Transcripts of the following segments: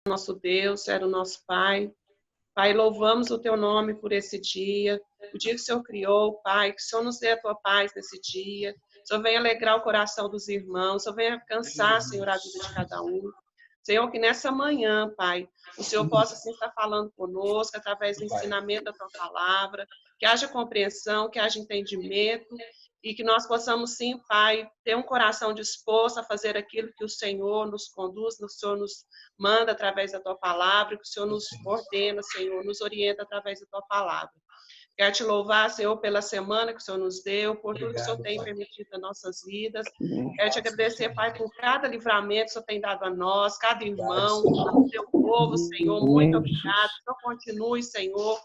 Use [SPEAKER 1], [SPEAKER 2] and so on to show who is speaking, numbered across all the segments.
[SPEAKER 1] nosso Deus, era o nosso Pai. Pai, louvamos o teu nome por esse dia, o dia que o Senhor criou, Pai, que o Senhor nos dê a tua paz nesse dia. O Senhor venha alegrar o coração dos irmãos, o Senhor venha alcançar, Senhor, a vida de cada um. Senhor, que nessa manhã, Pai, o Senhor possa assim estar falando conosco através do ensinamento da tua palavra, que haja compreensão, que haja entendimento e que nós possamos, sim, Pai, ter um coração disposto a fazer aquilo que o Senhor nos conduz, que o Senhor nos manda através da tua palavra, que o Senhor nos ordena, Senhor, nos orienta através da tua palavra. Quero te louvar, Senhor, pela semana que o Senhor nos deu, por tudo que o Senhor tem permitido nas nossas vidas. Quero te agradecer, Pai, por cada livramento que o Senhor tem dado a nós, cada irmão, ao teu povo, Senhor. Muito obrigado. Que o Senhor continue, Senhor,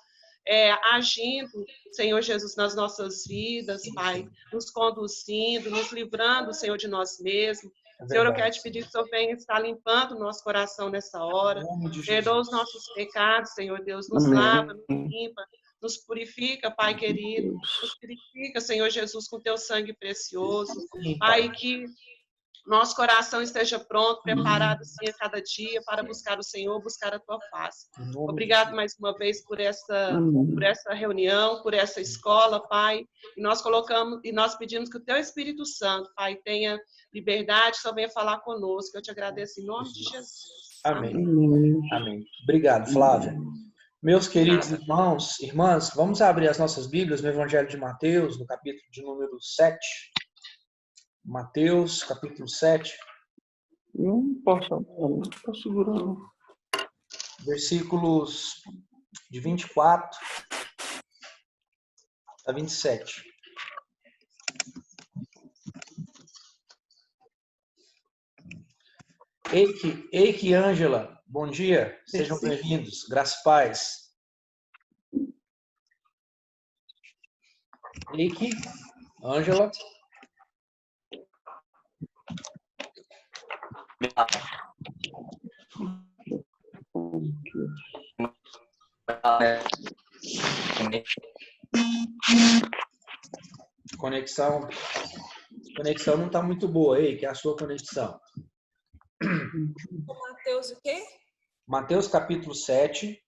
[SPEAKER 1] agindo, Senhor Jesus, nas nossas vidas, Pai, nos conduzindo, nos livrando, Senhor, de nós mesmos. Senhor, eu quero te pedir que o Senhor venha estar limpando o nosso coração nessa hora. Perdoa os nossos pecados, Senhor Deus. Nos lava, nos limpa, nos purifica, Pai querido. Nos purifica, Senhor Jesus, com teu sangue precioso. Pai, que nosso coração esteja pronto, preparado, sim, a cada dia para buscar o Senhor, buscar a tua face. Obrigado mais uma vez por essa reunião, por essa escola, Pai. E nós colocamos e nós pedimos que o teu Espírito Santo, Pai, tenha liberdade, só venha falar conosco. Eu te agradeço em nome de Jesus.
[SPEAKER 2] Amém. Amém. Obrigado, Flávia. Meus queridos irmãos, irmãs, vamos abrir as nossas Bíblias no Evangelho de Mateus, no capítulo de número 7. Mateus, capítulo 7.
[SPEAKER 3] Não posso segurando.
[SPEAKER 2] Versículos de 24 a 27. Eike, Ângela, bom dia. Sejam bem-vindos. Graça e paz. Eike, Ângela. Conexão não está muito boa aí, que é a sua conexão.
[SPEAKER 4] Mateus o quê?
[SPEAKER 2] Mateus capítulo 7,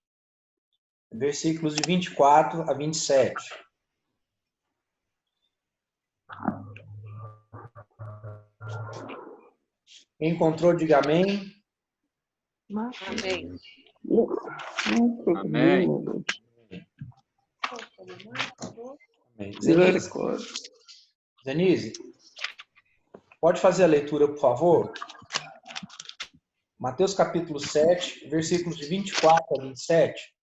[SPEAKER 2] versículos de 24 a 27. Quem encontrou, diga amém.
[SPEAKER 1] Amém.
[SPEAKER 3] Amém.
[SPEAKER 2] Amém. Denise, pode fazer a leitura, por favor? Mateus capítulo 7, versículos de 24 a 27.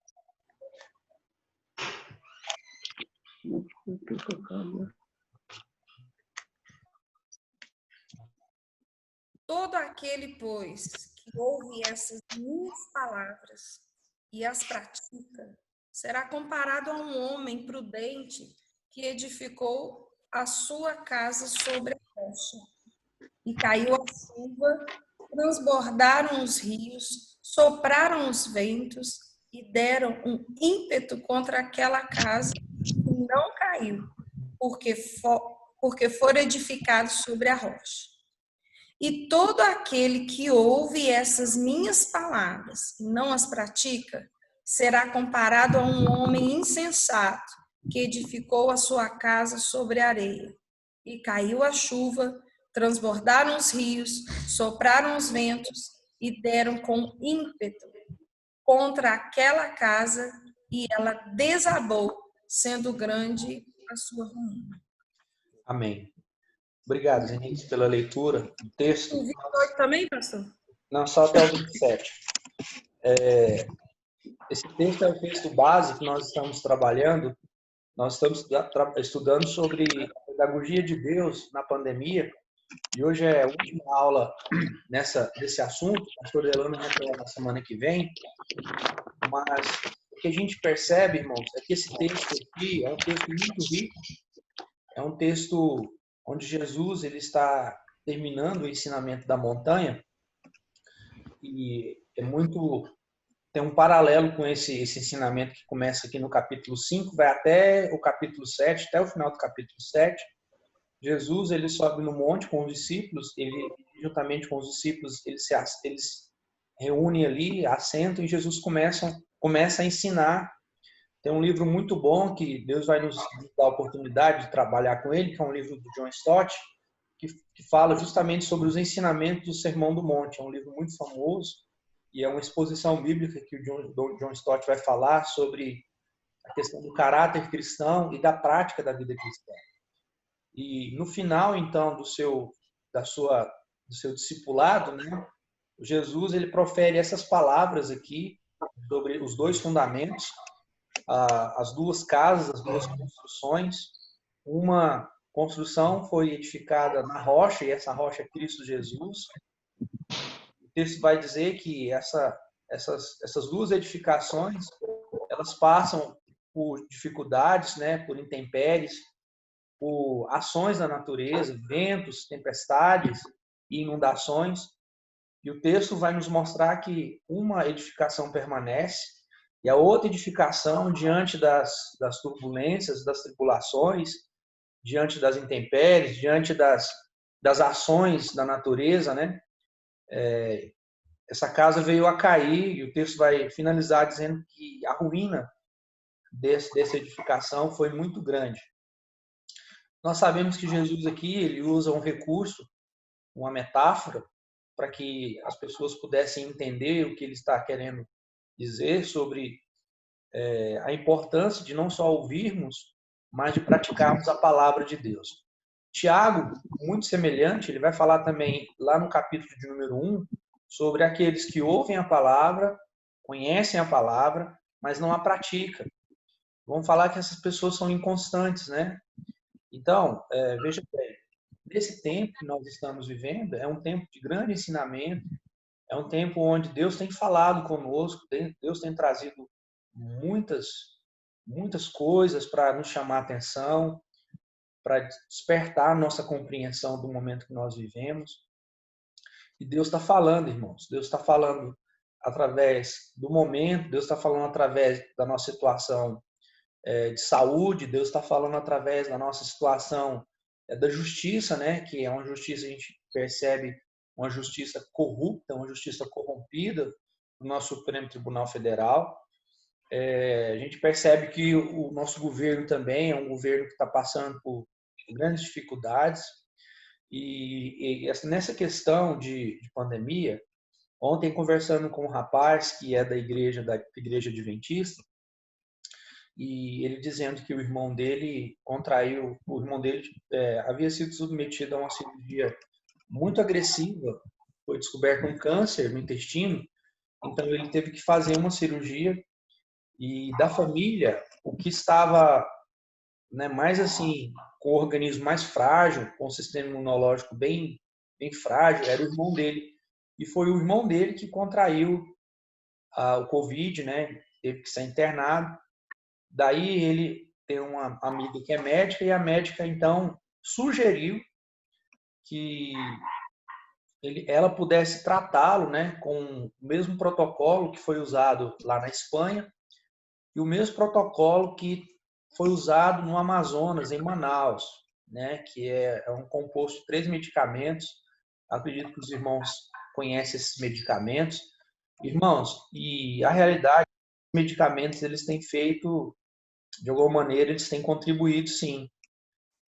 [SPEAKER 4] Todo aquele, pois, que ouve essas minhas palavras e as pratica, será comparado a um homem prudente que edificou a sua casa sobre a rocha. E caiu a chuva, transbordaram os rios, sopraram os ventos e deram um ímpeto contra aquela casa e não caiu, porque fora edificado sobre a rocha. E todo aquele que ouve essas minhas palavras e não as pratica, será comparado a um homem insensato que edificou a sua casa sobre a areia. E caiu a chuva, transbordaram os rios, sopraram os ventos e deram com ímpeto contra aquela casa e ela desabou, sendo grande a sua ruína.
[SPEAKER 2] Amém. Obrigado, Zenite, pela leitura do texto.
[SPEAKER 4] O 28 também, pastor?
[SPEAKER 2] Não, só até o 27. Esse texto é o texto base que nós estamos trabalhando. Nós estamos estudando sobre a pedagogia de Deus na pandemia. E hoje é a última aula desse assunto. O pastor Delano retorna na semana que vem. Mas o que a gente percebe, irmãos, é que esse texto aqui é um texto muito rico. É um texto onde Jesus ele está terminando o ensinamento da montanha e tem um paralelo com esse ensinamento que começa aqui no capítulo 5, vai até o capítulo 7, até o final do capítulo 7. Jesus ele sobe no monte com os discípulos, ele juntamente com os discípulos eles reúnem ali, assentam e Jesus começa a ensinar. Tem um livro muito bom que Deus vai nos dar a oportunidade de trabalhar com ele, que é um livro do John Stott, que fala justamente sobre os ensinamentos do Sermão do Monte. É um livro muito famoso e é uma exposição bíblica que o John Stott vai falar sobre a questão do caráter cristão e da prática da vida cristã. E no final, então, do seu discipulado, né, Jesus ele profere essas palavras aqui sobre os dois fundamentos, as duas casas, as duas construções. Uma construção foi edificada na rocha, e essa rocha é Cristo Jesus. O texto vai dizer que essas duas edificações, elas passam por dificuldades, né, por intempéries, por ações da natureza, ventos, tempestades e inundações. E o texto vai nos mostrar que uma edificação permanece e a outra edificação, diante das turbulências, das tribulações, diante das intempéries, diante das ações da natureza, né? Essa casa veio a cair e o texto vai finalizar dizendo que a ruína dessa edificação foi muito grande. Nós sabemos que Jesus aqui ele usa um recurso, uma metáfora, para que as pessoas pudessem entender o que ele está querendo dizer sobre a importância de não só ouvirmos, mas de praticarmos a palavra de Deus. Tiago, muito semelhante, ele vai falar também lá no capítulo de número 1 sobre aqueles que ouvem a palavra, conhecem a palavra, mas não a praticam. Vamos falar que essas pessoas são inconstantes, né? Então, veja bem, nesse tempo que nós estamos vivendo, é um tempo de grande ensinamento, é um tempo onde Deus tem falado conosco, Deus tem trazido muitas coisas para nos chamar a atenção, para despertar nossa compreensão do momento que nós vivemos. E Deus está falando, irmãos. Deus está falando através do momento, Deus está falando através da nossa situação de saúde, Deus está falando através da nossa situação da justiça, né? Que é uma justiça, a gente percebe, uma justiça corrupta, uma justiça corrompida no nosso Supremo Tribunal Federal. A gente percebe que o nosso governo também é um governo que está passando por grandes dificuldades. E nessa questão de pandemia, ontem conversando com um rapaz que é da igreja adventista, e ele dizendo que o irmão dele havia sido submetido a uma cirurgia muito agressiva, foi descoberto um câncer no intestino, então ele teve que fazer uma cirurgia. E da família, o que estava, né, mais assim, com o organismo mais frágil, com o sistema imunológico bem frágil, era o irmão dele. E foi o irmão dele que contraiu o Covid, né? Teve que ser internado. Daí ele tem uma amiga que é médica e a médica, então, sugeriu que ela pudesse tratá-lo, né, com o mesmo protocolo que foi usado lá na Espanha e o mesmo protocolo que foi usado no Amazonas, em Manaus, né, que é um composto de 3 medicamentos. Acredito que os irmãos conhecem esses medicamentos. Irmãos, e a realidade, os medicamentos, eles têm feito, de alguma maneira, eles têm contribuído, sim.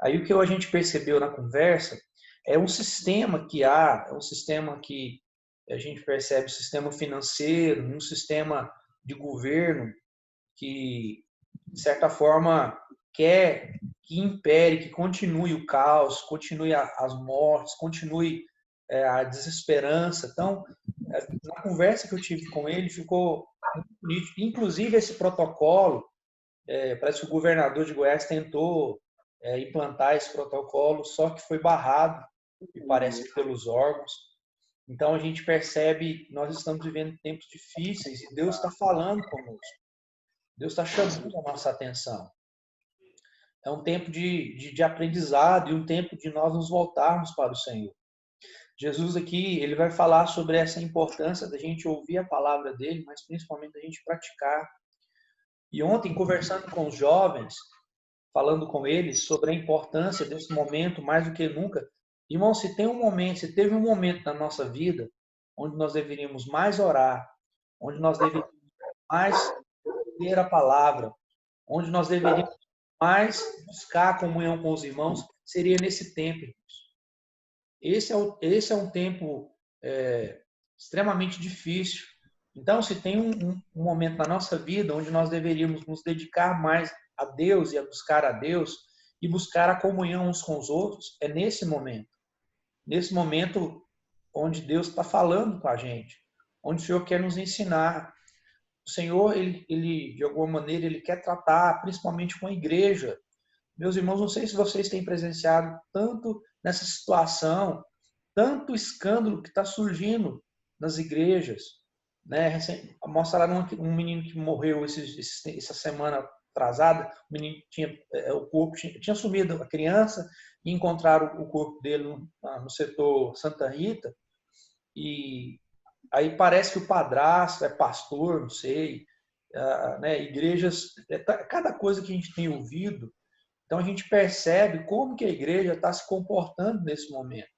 [SPEAKER 2] Aí o que a gente percebeu na conversa é um sistema que é um sistema que a gente percebe, um sistema financeiro, um sistema de governo que, de certa forma, quer que impere, que continue o caos, continue as mortes, continue a desesperança. Então, na conversa que eu tive com ele, ficou nítido. Inclusive, esse protocolo, parece que o governador de Goiás tentou implantar esse protocolo, só que foi barrado, me parece que pelos órgãos. Então, a gente percebe que nós estamos vivendo tempos difíceis e Deus está falando conosco. Deus está chamando a nossa atenção. É um tempo de aprendizado e um tempo de nós nos voltarmos para o Senhor. Jesus aqui, ele vai falar sobre essa importância da gente ouvir a palavra dele, mas principalmente da gente praticar. E ontem, conversando com os jovens, falando com eles sobre a importância desse momento, mais do que nunca, irmão, se teve um momento na nossa vida onde nós deveríamos mais orar, onde nós deveríamos mais ler a palavra, onde nós deveríamos mais buscar a comunhão com os irmãos, seria nesse tempo. Esse é um tempo extremamente difícil. Então, se tem um momento na nossa vida onde nós deveríamos nos dedicar mais a Deus e a buscar a Deus e buscar a comunhão uns com os outros, é nesse momento. Nesse momento onde Deus está falando com a gente, onde o Senhor quer nos ensinar. O Senhor, ele de alguma maneira, ele quer tratar principalmente com a igreja. Meus irmãos, não sei se vocês têm presenciado tanto nessa situação, tanto escândalo que está surgindo nas igrejas, né? Mostraram um menino que morreu essa semana atrasada. O menino o corpo tinha sumido, a criança, e encontraram o corpo dele no setor Santa Rita. E aí parece que o padrasto é pastor, não sei, né? Igrejas, cada coisa que a gente tem ouvido. Então a gente percebe como que a igreja está se comportando nesse momento.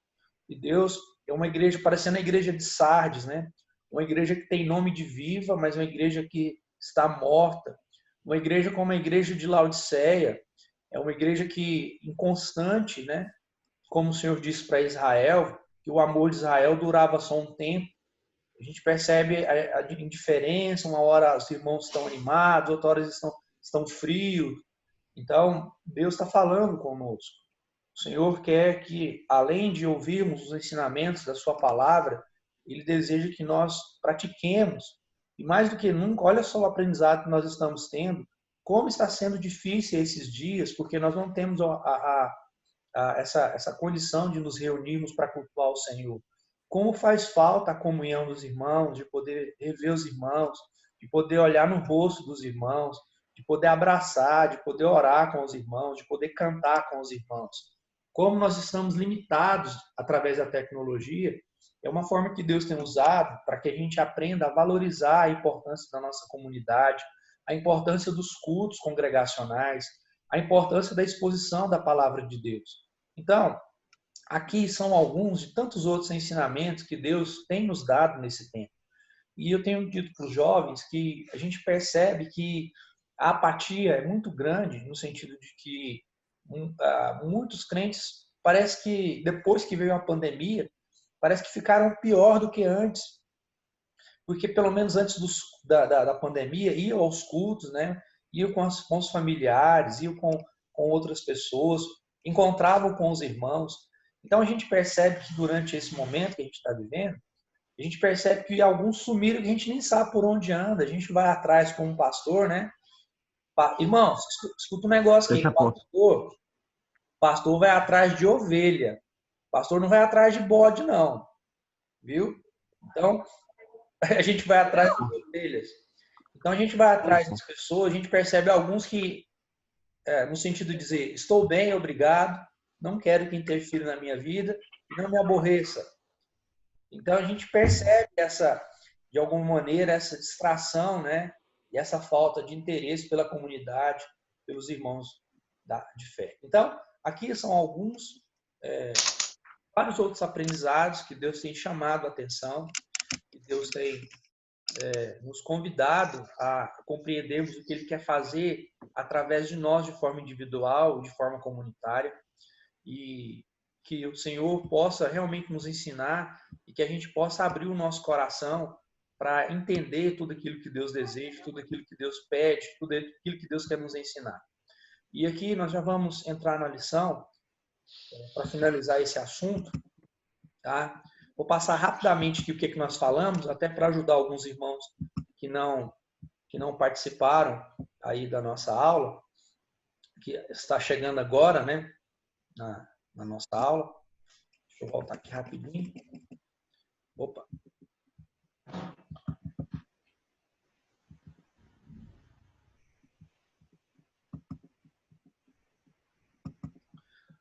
[SPEAKER 2] E Deus é uma igreja parecendo a igreja de Sardes, né? Uma igreja que tem nome de viva, mas uma igreja que está morta. Uma igreja como a igreja de Laodiceia, é uma igreja que inconstante, né? Como o Senhor disse para Israel, que o amor de Israel durava só um tempo. A gente percebe a indiferença, uma hora os irmãos estão animados, outra hora eles estão frios. Então, Deus está falando conosco. O Senhor quer que, além de ouvirmos os ensinamentos da sua palavra, Ele deseja que nós pratiquemos. E mais do que nunca, olha só o aprendizado que nós estamos tendo, como está sendo difícil esses dias, porque nós não temos essa condição de nos reunirmos para cultuar o Senhor. Como faz falta a comunhão dos irmãos, de poder rever os irmãos, de poder olhar no rosto dos irmãos, de poder abraçar, de poder orar com os irmãos, de poder cantar com os irmãos. Como nós estamos limitados através da tecnologia, é uma forma que Deus tem usado para que a gente aprenda a valorizar a importância da nossa comunidade, a importância dos cultos congregacionais, a importância da exposição da palavra de Deus. Então, aqui são alguns de tantos outros ensinamentos que Deus tem nos dado nesse tempo. E eu tenho dito para os jovens que a gente percebe que a apatia é muito grande, no sentido de que muitos crentes, parece que depois que veio a pandemia, parece que ficaram pior do que antes. Porque pelo menos antes da pandemia, iam aos cultos, né? Iam com os familiares, iam com outras pessoas, encontravam com os irmãos. Então a gente percebe que durante esse momento que a gente está vivendo, a gente percebe que alguns sumiram e a gente nem sabe por onde anda. A gente vai atrás como pastor, né? Irmãos, escuta um negócio aqui. Pastor vai atrás de ovelha. Pastor não vai atrás de bode, não. Viu? Então, a gente vai atrás de ovelhas. Então, a gente vai atrás das pessoas, a gente percebe alguns que, no sentido de dizer, estou bem, obrigado, não quero que interfira na minha vida, não me aborreça. Então, a gente percebe de alguma maneira, essa distração, né? E essa falta de interesse pela comunidade, pelos irmãos de fé. Então, aqui são vários outros aprendizados que Deus tem chamado a atenção, que Deus tem nos convidado a compreendermos o que Ele quer fazer através de nós de forma individual, de forma comunitária, e que o Senhor possa realmente nos ensinar e que a gente possa abrir o nosso coração para entender tudo aquilo que Deus deseja, tudo aquilo que Deus pede, tudo aquilo que Deus quer nos ensinar. E aqui nós já vamos entrar na lição, para finalizar esse assunto, tá? Vou passar rapidamente aqui o que nós falamos, até para ajudar alguns irmãos que não participaram aí da nossa aula, que está chegando agora, né, na nossa aula. Deixa eu voltar aqui rapidinho. Opa.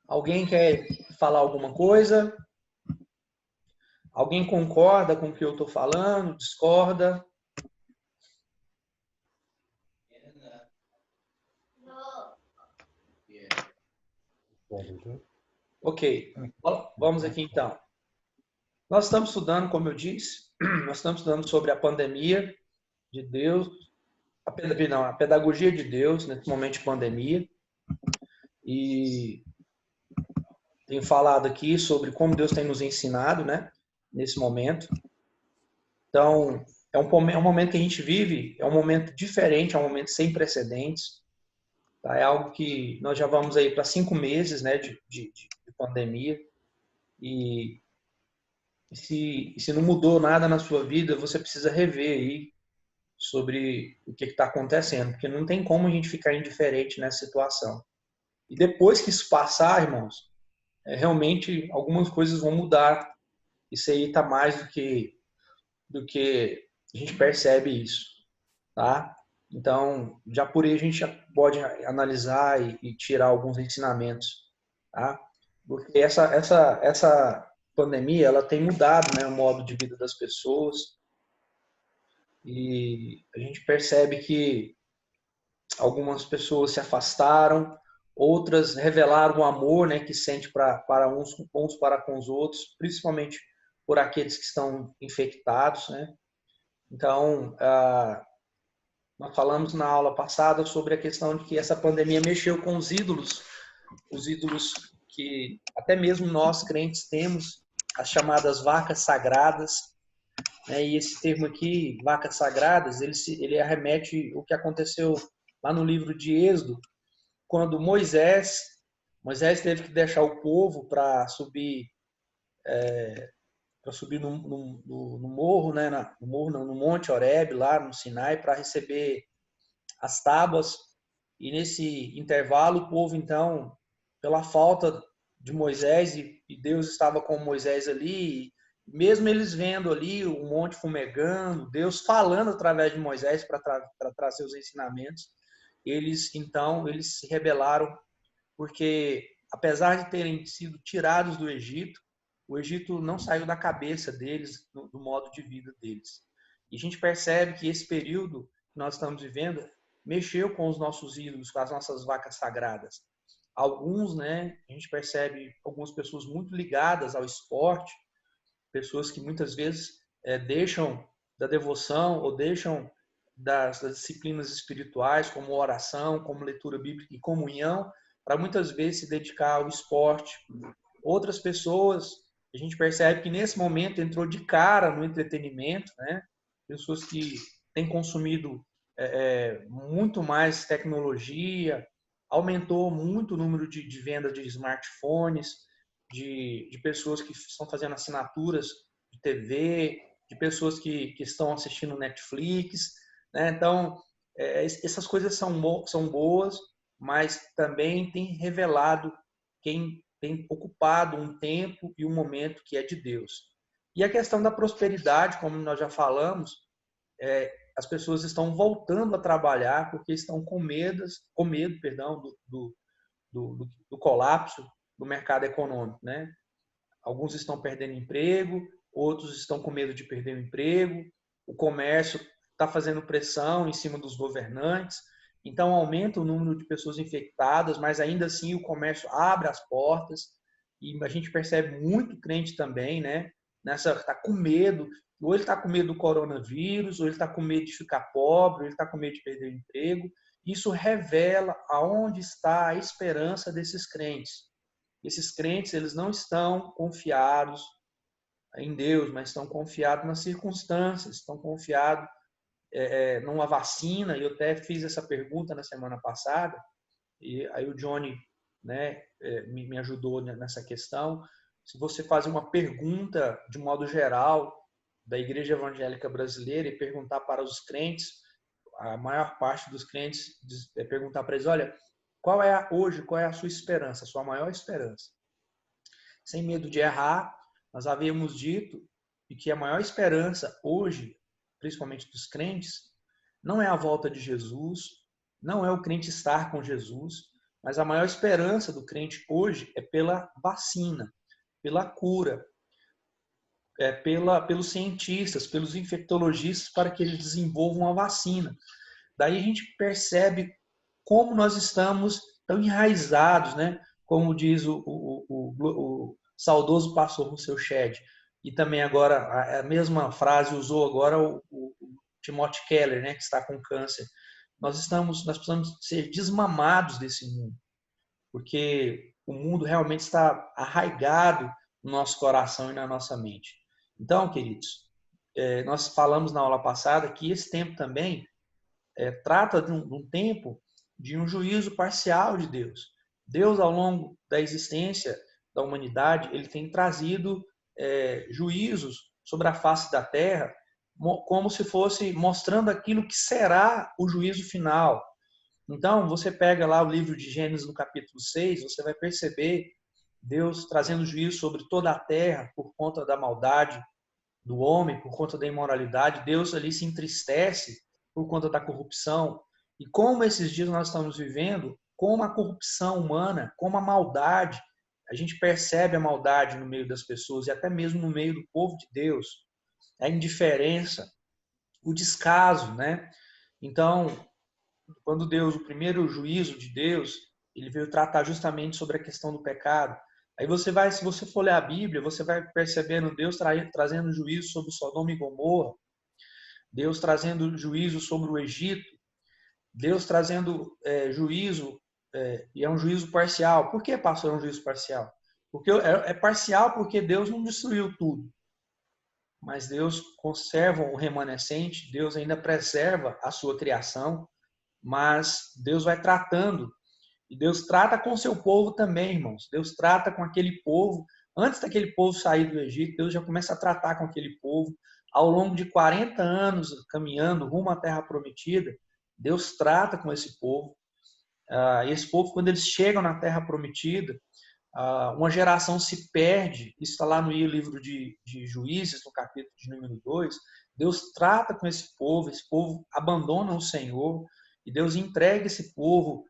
[SPEAKER 2] Alguém quer falar alguma coisa? Alguém concorda com o que eu estou falando? Discorda? Ok, vamos aqui então. Nós estamos estudando, como eu disse, nós estamos estudando sobre a pandemia de Deus, a pedagogia de Deus nesse momento de pandemia. E tenho falado aqui sobre como Deus tem nos ensinado, né, nesse momento. Então, é um momento que a gente vive, é um momento diferente, é um momento sem precedentes. Tá? É algo que nós já vamos aí para 5 meses, né, de pandemia. E se não mudou nada na sua vida, você precisa rever aí sobre o que está acontecendo, porque não tem como a gente ficar indiferente nessa situação. E depois que isso passar, irmãos, realmente algumas coisas vão mudar. Isso aí está mais do que a gente percebe isso, tá? Então, já por aí a gente já pode analisar e tirar alguns ensinamentos, tá? Porque essa pandemia, ela tem mudado, né, o modo de vida das pessoas, e a gente percebe que algumas pessoas se afastaram, outras revelaram o amor, né, que sente para uns para com os outros, principalmente por aqueles que estão infectados, né? Então, nós falamos na aula passada sobre a questão de que essa pandemia mexeu com os ídolos que até mesmo nós crentes temos, as chamadas vacas sagradas, né? E esse termo aqui, vacas sagradas, ele arremete o que aconteceu lá no livro de Êxodo, quando Moisés teve que deixar o povo para subir no morro, né? No Monte Horebe, lá no Sinai, para receber as tábuas. E nesse intervalo, o povo, então, pela falta de Moisés, e Deus estava com Moisés ali, mesmo eles vendo ali o monte fumegando, Deus falando através de Moisés para trazer os ensinamentos, eles se rebelaram, porque apesar de terem sido tirados do Egito, o Egito não saiu da cabeça deles, do modo de vida deles. E a gente percebe que esse período que nós estamos vivendo mexeu com os nossos ídolos, com as nossas vacas sagradas. Alguns, né, a gente percebe algumas pessoas muito ligadas ao esporte, pessoas que muitas vezes deixam da devoção ou deixam das disciplinas espirituais, como oração, como leitura bíblica e comunhão, para muitas vezes se dedicar ao esporte. Outras pessoas, a gente percebe que nesse momento entrou de cara no entretenimento, né? Pessoas que têm consumido muito mais tecnologia, aumentou muito o número de venda de smartphones, de pessoas que estão fazendo assinaturas de TV, de pessoas que estão assistindo Netflix, né? Então, essas coisas são boas, mas também tem revelado quem tem ocupado um tempo e um momento que é de Deus. E a questão da prosperidade, como nós já falamos, as pessoas estão voltando a trabalhar porque estão com medo do colapso do mercado econômico, né? Alguns estão perdendo emprego, outros estão com medo de perder o emprego, o comércio está fazendo pressão em cima dos governantes, então aumenta o número de pessoas infectadas, mas ainda assim o comércio abre as portas, e a gente percebe muito crente também, né? Está com medo, ou ele está com medo do coronavírus, ou ele está com medo de ficar pobre, ou ele está com medo de perder o emprego. Isso revela aonde está a esperança desses crentes. Esses crentes, eles não estão confiados em Deus, mas estão confiados nas circunstâncias, estão confiados numa vacina. Eu até fiz essa pergunta na semana passada, e aí o Johnny, né, me ajudou nessa questão. Se você fazer uma pergunta de modo geral da Igreja Evangélica Brasileira e perguntar para os crentes, a maior parte dos crentes perguntar para eles, olha, qual é a sua esperança, a sua maior esperança? Sem medo de errar, nós havíamos dito que a maior esperança hoje, principalmente dos crentes, não é a volta de Jesus, não é o crente estar com Jesus, mas a maior esperança do crente hoje é pela vacina, pela cura, pelos cientistas, pelos infectologistas, para que eles desenvolvam a vacina. Daí a gente percebe como nós estamos tão enraizados, né? Como diz o saudoso pastor Rousseau Shedd, e também agora a mesma frase usou agora o Timothy Keller, né, que está com câncer. Nós precisamos ser desmamados desse mundo, porque o mundo realmente está arraigado no nosso coração e na nossa mente. Então, queridos, nós falamos na aula passada que esse tempo também trata de um tempo de um juízo parcial de Deus. Deus, ao longo da existência da humanidade, ele tem trazido juízos sobre a face da terra, como se fosse mostrando aquilo que será o juízo final. Então, você pega lá o livro de Gênesis, no capítulo 6, você vai perceber Deus trazendo juízo sobre toda a terra por conta da maldade do homem, por conta da imoralidade. Deus ali se entristece por conta da corrupção. E como esses dias nós estamos vivendo, como a corrupção humana, como a maldade, a gente percebe a maldade no meio das pessoas e até mesmo no meio do povo de Deus. A indiferença, o descaso, né? Então, quando Deus, o primeiro juízo de Deus, ele veio tratar justamente sobre a questão do pecado. Aí se você for ler a Bíblia, você vai percebendo Deus trazendo juízo sobre Sodoma e Gomorra, Deus trazendo juízo sobre o Egito, Deus trazendo juízo, e é um juízo parcial. Por que, pastor, é um juízo parcial? Porque é parcial porque Deus não destruiu tudo, mas Deus conserva o remanescente, Deus ainda preserva a sua criação, mas Deus vai tratando, e Deus trata com o seu povo também, irmãos. Deus trata com aquele povo, antes daquele povo sair do Egito, Deus já começa a tratar com aquele povo. Ao longo de 40 anos caminhando rumo à Terra Prometida, Deus trata com esse povo. Esse povo, quando eles chegam na Terra Prometida, uma geração se perde. Isso está lá no livro de Juízes, no capítulo de número 2. Deus trata com esse povo abandona o Senhor, e Deus entrega esse povo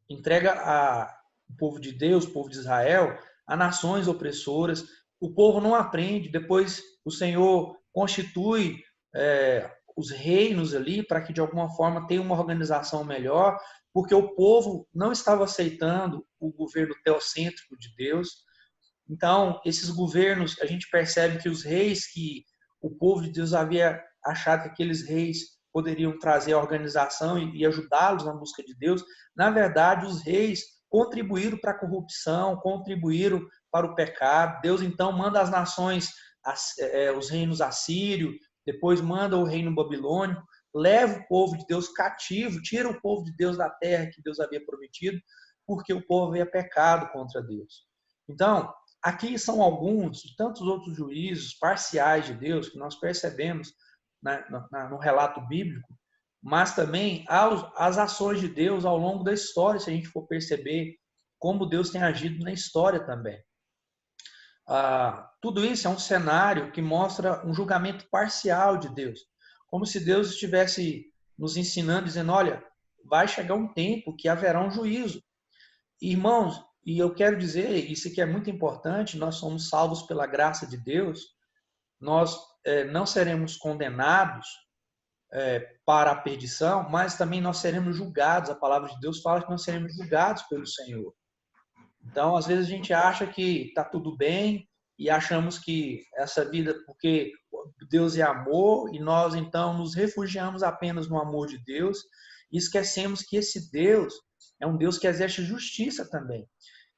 [SPEAKER 2] entrega o povo de Deus, o povo de Israel, a nações opressoras. O povo não aprende. Depois o Senhor constitui os reinos ali para que de alguma forma tenha uma organização melhor, porque o povo não estava aceitando o governo teocêntrico de Deus. Então, esses governos, a gente percebe que os reis que o povo de Deus havia achado que aqueles reis poderiam trazer a organização e ajudá-los na busca de Deus, na verdade, os reis contribuíram para a corrupção, contribuíram para o pecado. Deus, então, manda as nações, os reinos assírio, depois manda o reino babilônico, leva o povo de Deus cativo, tira o povo de Deus da terra que Deus havia prometido, porque o povo havia pecado contra Deus. Então, aqui são alguns de tantos outros juízos parciais de Deus que nós percebemos no relato bíblico, mas também as ações de Deus ao longo da história, se a gente for perceber como Deus tem agido na história também. Tudo isso é um cenário que mostra um julgamento parcial de Deus, como se Deus estivesse nos ensinando, dizendo, olha, vai chegar um tempo que haverá um juízo. Irmãos, e eu quero dizer, isso aqui é muito importante, nós somos salvos pela graça de Deus, nós não seremos condenados para a perdição, mas também nós seremos julgados. A palavra de Deus fala que nós seremos julgados pelo Senhor. Então, às vezes a gente acha que está tudo bem e achamos que essa vida, porque Deus é amor, e nós então nos refugiamos apenas no amor de Deus e esquecemos que esse Deus é um Deus que exerce justiça também.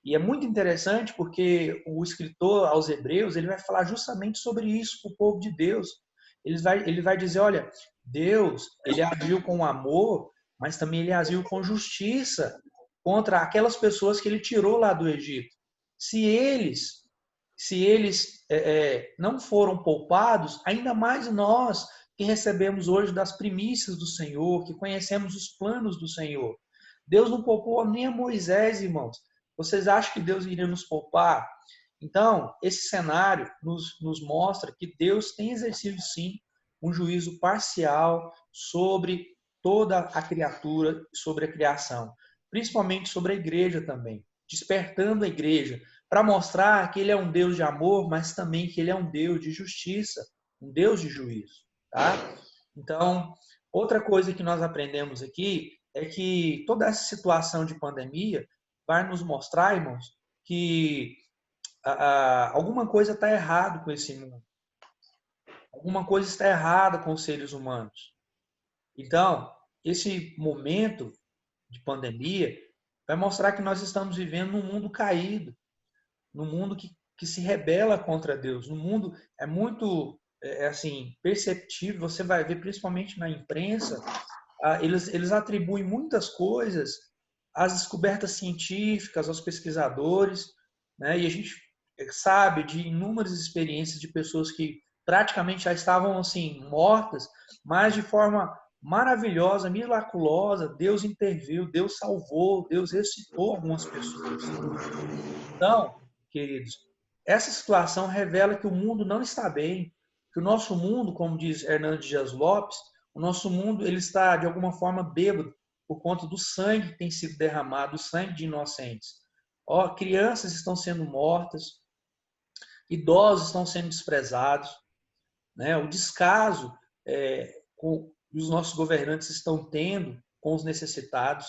[SPEAKER 2] E é muito interessante porque o escritor aos Hebreus, ele vai falar justamente sobre isso para o povo de Deus. Ele vai dizer, olha, Deus, ele agiu com amor, mas também ele agiu com justiça contra aquelas pessoas que ele tirou lá do Egito. Se eles não foram poupados, ainda mais nós que recebemos hoje das primícias do Senhor, que conhecemos os planos do Senhor. Deus não poupou nem a Moisés, irmãos. Vocês acham que Deus iria nos poupar? Então, esse cenário nos mostra que Deus tem exercido, sim, um juízo parcial sobre toda a criatura, sobre a criação, principalmente sobre a igreja também, despertando a igreja para mostrar que ele é um Deus de amor, mas também que ele é um Deus de justiça, um Deus de juízo, tá? Então, outra coisa que nós aprendemos aqui é que toda essa situação de pandemia vai nos mostrar, irmãos, que alguma coisa está errada com esse mundo. Alguma coisa está errada com os seres humanos. Então, esse momento de pandemia vai mostrar que nós estamos vivendo num mundo caído, num mundo que se rebela contra Deus. No mundo é muito assim perceptível, você vai ver principalmente na imprensa, eles atribuem muitas coisas às descobertas científicas, aos pesquisadores, né? E a gente sabe de inúmeras experiências de pessoas que praticamente já estavam assim mortas, mas de forma maravilhosa, miraculosa, Deus interviu, Deus salvou, Deus ressuscitou algumas pessoas. Então, queridos, essa situação revela que o mundo não está bem, que o nosso mundo, como diz Hernando Dias Lopes, o nosso mundo ele está de alguma forma bêbado por conta do sangue que tem sido derramado, o sangue de inocentes. Ó, crianças estão sendo mortas, idosos estão sendo desprezados, né? O descaso que os nossos governantes estão tendo com os necessitados.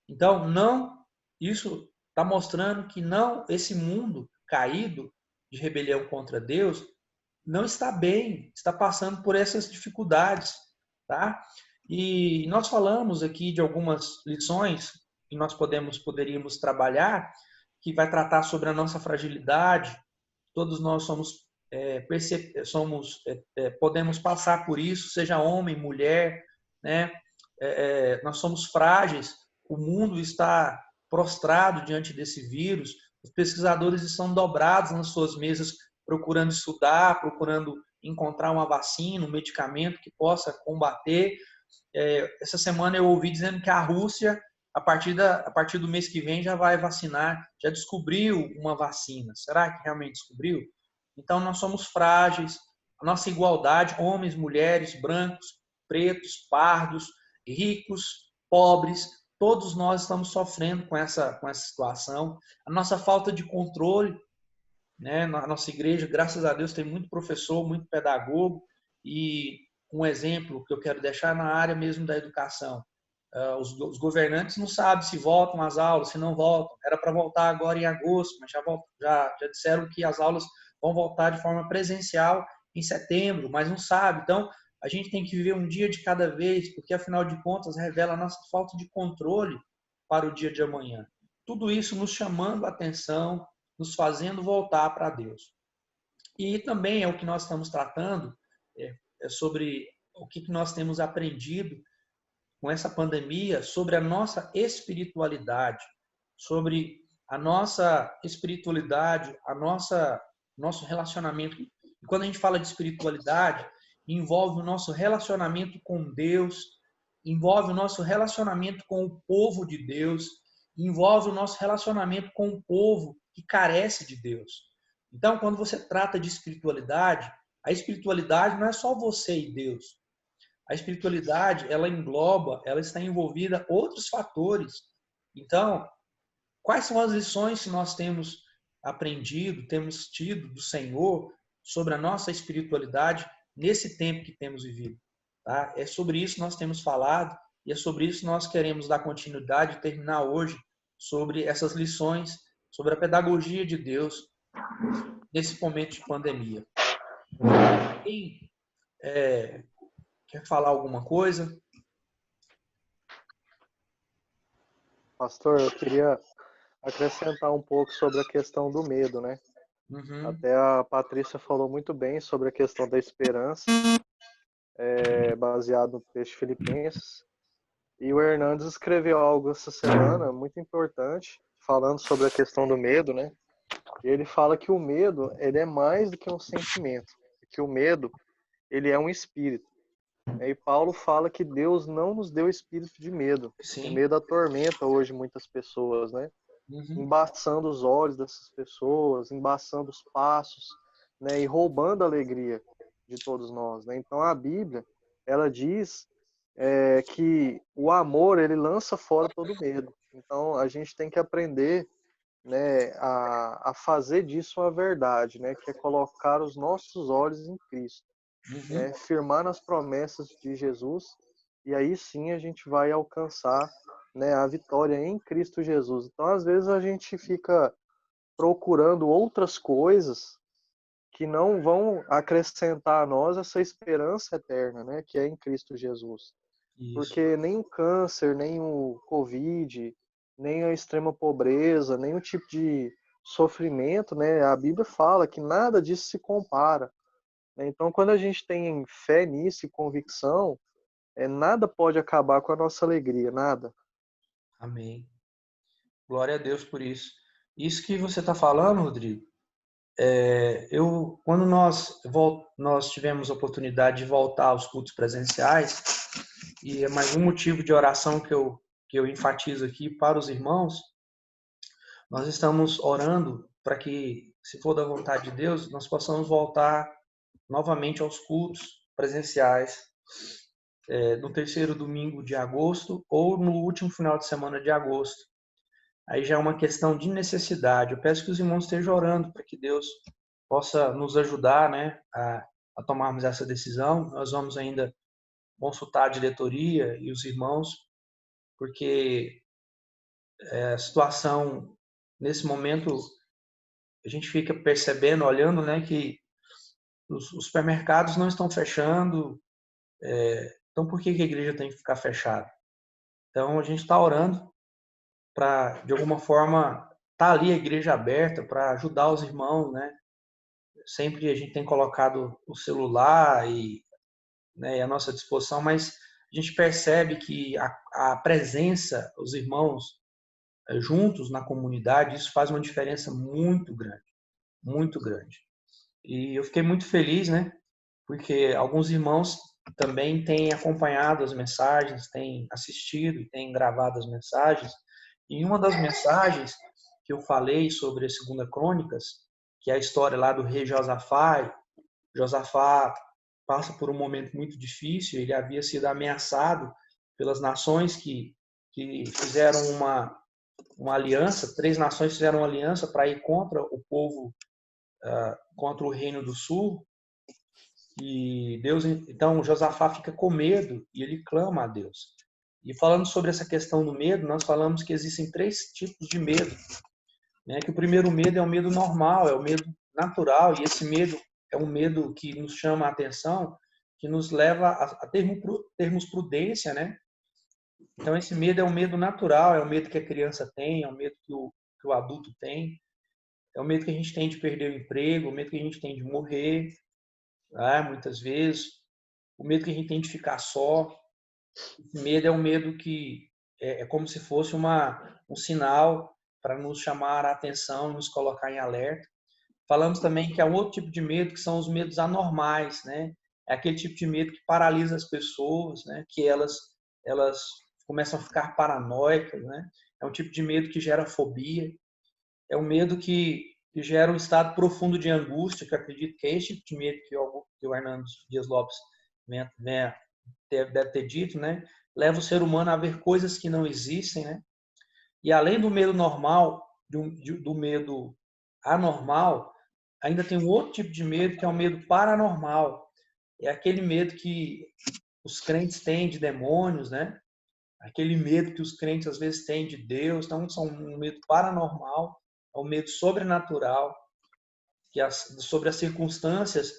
[SPEAKER 2] Então, não, isso está mostrando que não, esse mundo caído de rebelião contra Deus não está bem, está passando por essas dificuldades, tá? E nós falamos aqui de algumas lições que nós poderíamos trabalhar, que vai tratar sobre a nossa fragilidade. Todos nós podemos passar por isso, seja homem, mulher, né? Nós somos frágeis. O mundo está prostrado diante desse vírus. Os pesquisadores estão dobrados nas suas mesas, procurando estudar, procurando encontrar uma vacina, um medicamento que possa combater. Essa semana eu ouvi dizendo que a Rússia, a partir do mês que vem, já vai vacinar, já descobriu uma vacina. Será que realmente descobriu? Então, nós somos frágeis. A nossa igualdade, homens, mulheres, brancos, pretos, pardos, ricos, pobres, todos nós estamos sofrendo com essa situação. A nossa falta de controle, né? Na nossa igreja, graças a Deus, tem muito professor, muito pedagogo, e um exemplo que eu quero deixar na área mesmo da educação. Os governantes não sabem se voltam às aulas, se não voltam. Era para voltar agora em agosto, mas já disseram que as aulas vão voltar de forma presencial em setembro, mas não sabe. Então, a gente tem que viver um dia de cada vez, porque afinal de contas revela a nossa falta de controle para o dia de amanhã. Tudo isso nos chamando a atenção, nos fazendo voltar para Deus. E também é o que nós estamos tratando, sobre o que nós temos aprendido com essa pandemia, sobre a nossa espiritualidade, sobre a nossa espiritualidade, nosso relacionamento. E quando a gente fala de espiritualidade, envolve o nosso relacionamento com Deus, envolve o nosso relacionamento com o povo de Deus, envolve o nosso relacionamento com o povo que carece de Deus. Então, quando você trata de espiritualidade, a espiritualidade não é só você e Deus. A espiritualidade, ela está envolvida outros fatores. Então, quais são as lições que nós temos aprendido, temos tido do Senhor sobre a nossa espiritualidade nesse tempo que temos vivido? Tá? É sobre isso que nós temos falado e é sobre isso que nós queremos dar continuidade e terminar hoje sobre essas lições, sobre a pedagogia de Deus nesse momento de pandemia. Quem quer falar alguma coisa?
[SPEAKER 5] Pastor, eu queria acrescentar um pouco sobre a questão do medo, né?
[SPEAKER 2] Uhum.
[SPEAKER 5] Até a Patrícia falou muito bem sobre a questão da esperança, baseado no texto de Filipenses. E o Hernandes escreveu algo essa semana muito importante, falando sobre a questão do medo, né? E ele fala que o medo, ele é mais do que um sentimento, que o medo, ele é um espírito. E Paulo fala que Deus não nos deu espírito de medo.
[SPEAKER 2] Sim.
[SPEAKER 5] O medo atormenta hoje muitas pessoas, né?
[SPEAKER 2] Uhum.
[SPEAKER 5] Embaçando os olhos dessas pessoas, embaçando os passos, né? E roubando a alegria de todos nós, né? Então a Bíblia, ela diz que o amor, ele lança fora todo medo. Então a gente tem que aprender, né, a fazer disso uma verdade, né? Que é colocar os nossos olhos em Cristo.
[SPEAKER 2] Uhum.
[SPEAKER 5] Firmar nas promessas de Jesus, e aí sim a gente vai alcançar, né, a vitória em Cristo Jesus. Então, às vezes a gente fica procurando outras coisas que não vão acrescentar a nós essa esperança eterna, né, que é em Cristo Jesus.
[SPEAKER 2] Isso.
[SPEAKER 5] Porque nem o câncer, nem o Covid, nem a extrema pobreza, nem o tipo de sofrimento, né, a Bíblia fala que nada disso se compara. Né? Então, quando a gente tem fé nisso e convicção, nada pode acabar com a nossa alegria, nada.
[SPEAKER 2] Amém. Glória a Deus por isso. Isso que você está falando, Rodrigo, quando nós tivemos a oportunidade de voltar aos cultos presenciais, e é mais um motivo de oração que eu enfatizo aqui para os irmãos, nós estamos orando para que, se for da vontade de Deus, nós possamos voltar novamente aos cultos presenciais no terceiro domingo de agosto ou no último final de semana de agosto. Aí já é uma questão de necessidade. Eu peço que os irmãos estejam orando para que Deus possa nos ajudar, né, a tomarmos essa decisão. Nós vamos ainda consultar a diretoria e os irmãos, porque a situação, nesse momento, a gente fica percebendo, olhando, né, que os supermercados não estão fechando, então por que a igreja tem que ficar fechada? Então a gente está orando para, de alguma forma, estar ali a igreja aberta para ajudar os irmãos, né? Sempre a gente tem colocado o celular né, à nossa disposição, mas a gente percebe que a presença, os irmãos juntos na comunidade, isso faz uma diferença muito grande, muito grande. E eu fiquei muito feliz, né? Porque alguns irmãos também têm acompanhado as mensagens, têm assistido e têm gravado as mensagens. E uma das mensagens que eu falei sobre a Segunda Crônicas, que é a história lá do rei Josafá. Josafá passa por um momento muito difícil, ele havia sido ameaçado pelas nações que fizeram uma aliança, 3 nações fizeram uma aliança para ir contra o povo, contra o reino do sul. E Deus, então Josafá fica com medo e ele clama a Deus. E falando sobre essa questão do medo, nós falamos que existem 3 tipos de medo, né? Que o primeiro medo é o medo normal, é o medo natural, e esse medo é um medo que nos chama a atenção, que nos leva a termos prudência, né? Então esse medo é um medo natural, é o medo que a criança tem, é o medo que o adulto tem, é o medo que a gente tem de perder o emprego, o medo que a gente tem de morrer, né? Muitas vezes, o medo que a gente tem de ficar só. Esse medo é um medo que é como se fosse um sinal para nos chamar a atenção, nos colocar em alerta. Falamos também que há um outro tipo de medo, que são os medos anormais, né? É aquele tipo de medo que paralisa as pessoas, né? Que elas começam a ficar paranoicas, né? É um tipo de medo que gera fobia. É um medo que gera um estado profundo de angústia, que eu acredito que é esse tipo de medo que o Hernando Dias Lopes deve ter dito, né? Leva o ser humano a ver coisas que não existem, né? E além do medo normal, do medo anormal, ainda tem um outro tipo de medo, que é o medo paranormal. É aquele medo que os crentes têm de demônios, né? Aquele medo que os crentes às vezes têm de Deus. Então, são um medo paranormal, é um medo sobrenatural, sobre as circunstâncias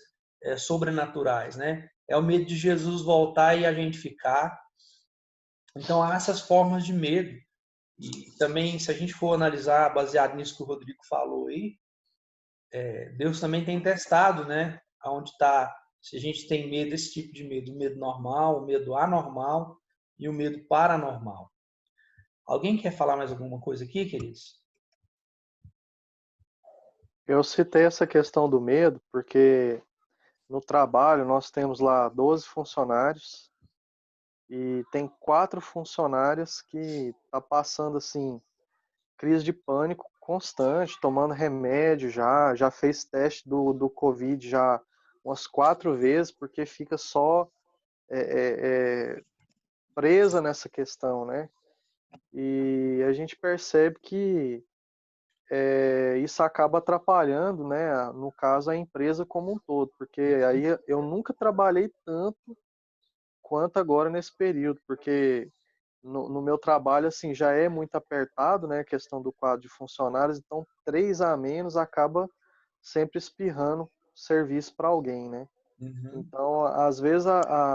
[SPEAKER 2] sobrenaturais, né? É o medo de Jesus voltar e a gente ficar. Então, há essas formas de medo. E também, se a gente for analisar, baseado nisso que o Rodrigo falou aí, Deus também tem testado, né? Onde está, se a gente tem medo, esse tipo de medo, o medo normal, o medo anormal e o medo paranormal. Alguém quer falar mais alguma coisa aqui, queridos?
[SPEAKER 5] Eu citei essa questão do medo porque no trabalho nós temos lá 12 funcionários e tem 4 funcionárias que tá passando assim crise de pânico constante, tomando remédio já fez teste do Covid já umas 4 vezes, porque fica só presa nessa questão, né? E a gente percebe que isso acaba atrapalhando, né, no caso, a empresa como um todo, porque aí eu nunca trabalhei tanto quanto agora nesse período, porque no meu trabalho, assim, já é muito apertado, né, a questão do quadro de funcionários, então 3 a menos acaba sempre espirrando serviço para alguém, né?
[SPEAKER 2] Uhum.
[SPEAKER 5] Então, às vezes,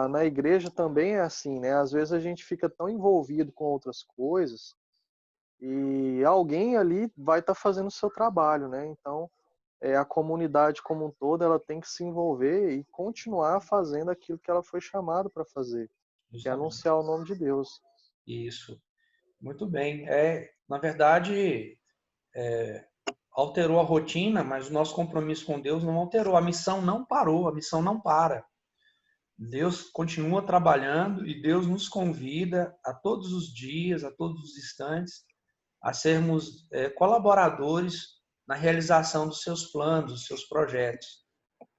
[SPEAKER 5] na igreja também é assim, né? Às vezes a gente fica tão envolvido com outras coisas e alguém ali vai estar fazendo o seu trabalho, né? Então, a comunidade como um todo, ela tem que se envolver e continuar fazendo aquilo que ela foi chamada para fazer, que é
[SPEAKER 2] Justamente.
[SPEAKER 5] anunciar o nome de Deus.
[SPEAKER 2] Isso. Muito bem. Na verdade, alterou a rotina, mas o nosso compromisso com Deus não alterou. A missão não parou, a missão não para. Deus continua trabalhando e Deus nos convida a todos os dias, a todos os instantes, a sermos colaboradores na realização dos seus planos, dos seus projetos,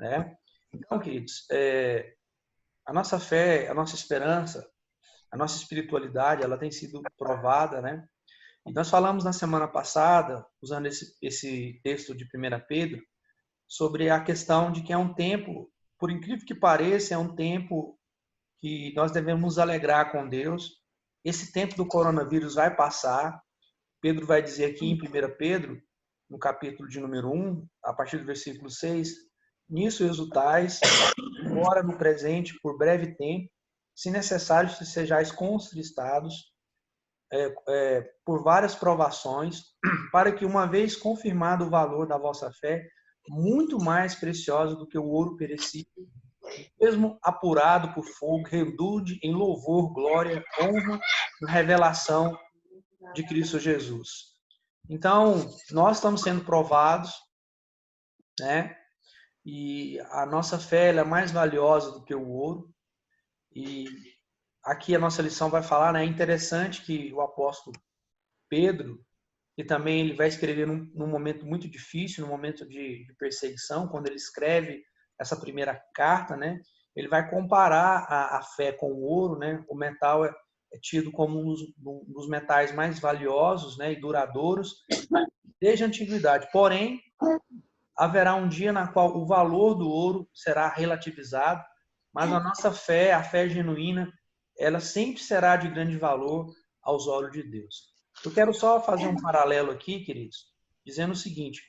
[SPEAKER 2] né? Então, queridos, a nossa fé, a nossa esperança, a nossa espiritualidade, ela tem sido provada, né? E nós falamos na semana passada, usando esse texto de 1 Pedro, sobre a questão de que é um tempo, por incrível que pareça, é um tempo que nós devemos nos alegrar com Deus. Esse tempo do coronavírus vai passar. Pedro vai dizer aqui em 1 Pedro, no capítulo de número 1, a partir do versículo 6, nisso exultais, embora no presente, por breve tempo, se necessário, sejais contristados por várias provações, para que, uma vez confirmado o valor da vossa fé, muito mais preciosa do que o ouro perecível, mesmo apurado por fogo, redunde em louvor, glória, honra, na revelação de Cristo Jesus. Então, nós estamos sendo provados, né? E a nossa fé é mais valiosa do que o ouro. E aqui a nossa lição vai falar, né? É interessante que o apóstolo Pedro, e também ele vai escrever num momento muito difícil, num momento de perseguição, quando ele escreve essa primeira carta, né? Ele vai comparar a fé com o ouro, né? O metal é tido como um dos metais mais valiosos, né? E duradouros desde a antiguidade. Porém, haverá um dia na qual o valor do ouro será relativizado, mas a nossa fé, a fé genuína, ela sempre será de grande valor aos olhos de Deus. Eu quero só fazer um paralelo aqui, queridos, dizendo o seguinte: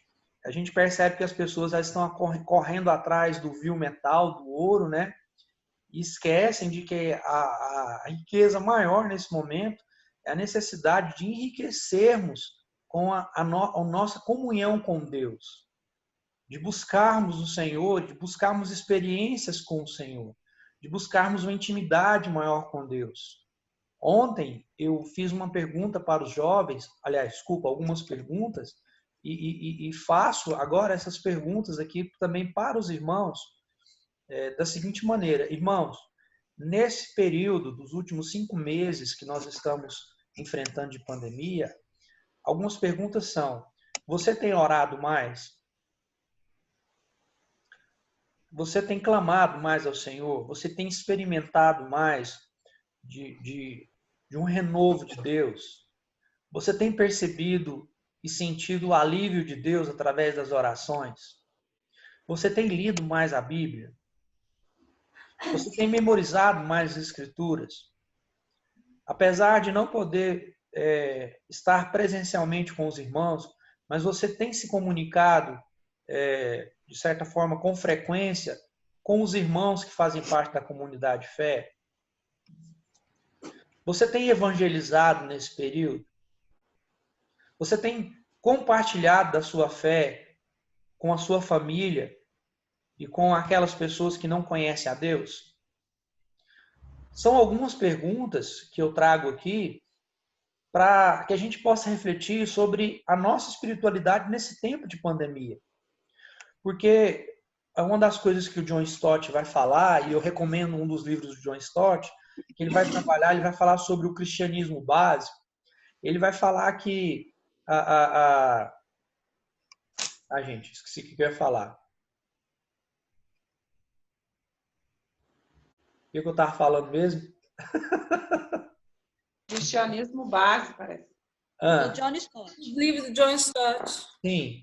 [SPEAKER 2] a gente percebe que as pessoas já estão correndo atrás do vil metal, do ouro, né? E esquecem de que a riqueza maior nesse momento é a necessidade de enriquecermos com a nossa comunhão com Deus, de buscarmos o Senhor, de buscarmos experiências com o Senhor, de buscarmos uma intimidade maior com Deus. Ontem eu fiz uma pergunta para os jovens, aliás, desculpa, algumas perguntas, e faço agora essas perguntas aqui também para os irmãos, da seguinte maneira: irmãos, nesse período dos últimos 5 meses que nós estamos enfrentando de pandemia, algumas perguntas são: você tem orado mais? Você tem clamado mais ao Senhor? Você tem experimentado mais de um renovo de Deus? Você tem percebido e sentido o alívio de Deus através das orações? Você tem lido mais a Bíblia? Você tem memorizado mais as Escrituras? Apesar de não poder estar presencialmente com os irmãos, mas você tem se comunicado, de certa forma, com frequência, com os irmãos que fazem parte da comunidade fé? Você tem evangelizado nesse período? Você tem compartilhado da sua fé com a sua família e com aquelas pessoas que não conhecem a Deus? São algumas perguntas que eu trago aqui para que a gente possa refletir sobre a nossa espiritualidade nesse tempo de pandemia. Porque uma das coisas que o John Stott vai falar, e eu recomendo um dos livros do John Stott, que ele vai trabalhar, ele vai falar sobre o cristianismo básico. Ele vai falar que gente, esqueci o que eu ia falar. O que eu estava falando mesmo?
[SPEAKER 1] Cristianismo básico, parece.
[SPEAKER 6] Do John Stott.
[SPEAKER 4] Livro do John Stott.
[SPEAKER 2] Sim.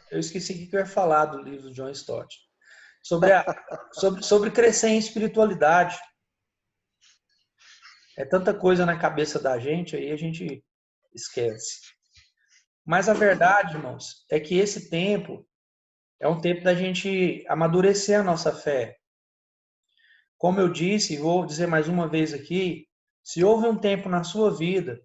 [SPEAKER 2] Eu esqueci o que eu ia falar do livro do John Stott. Sobre crescer em espiritualidade. É tanta coisa na cabeça da gente, aí a gente esquece. Mas a verdade, irmãos, é que esse tempo é um tempo da gente amadurecer a nossa fé. Como eu disse, e vou dizer mais uma vez aqui, se houve um tempo na sua vida,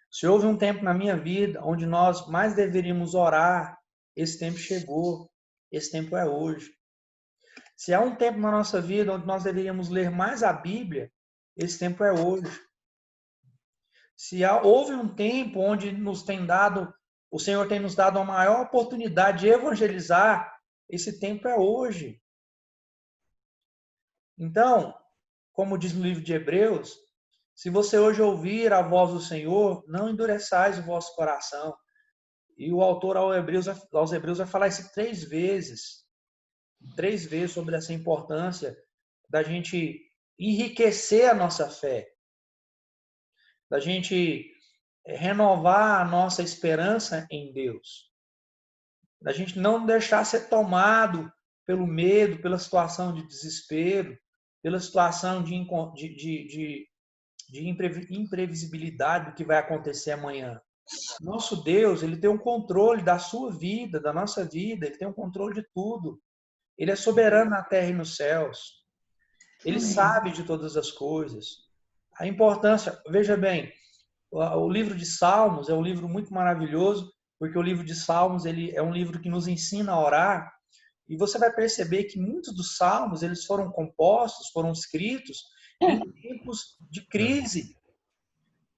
[SPEAKER 2] se houve um tempo na minha vida onde nós mais deveríamos orar, esse tempo chegou, esse tempo é hoje. Se há um tempo na nossa vida onde nós deveríamos ler mais a Bíblia, esse tempo é hoje. Houve um tempo onde o Senhor tem nos dado a maior oportunidade de evangelizar, esse tempo é hoje. Então, como diz no livro de Hebreus, se você hoje ouvir a voz do Senhor, não endureçais o vosso coração. E o autor aos Hebreus vai falar isso 3 vezes. 3 vezes sobre essa importância da gente enriquecer a nossa fé. Da gente renovar a nossa esperança em Deus. Da gente não deixar ser tomado pelo medo, pela situação de desespero, pela situação de imprevisibilidade do que vai acontecer amanhã. Nosso Deus, ele tem um controle da sua vida, da nossa vida, ele tem um controle de tudo. Ele é soberano na terra e nos céus. Ele sabe de todas as coisas. A importância, veja bem, o livro de Salmos é um livro muito maravilhoso, porque o livro de Salmos ele é um livro que nos ensina a orar, e você vai perceber que muitos dos salmos eles foram compostos, foram escritos em tempos de crise.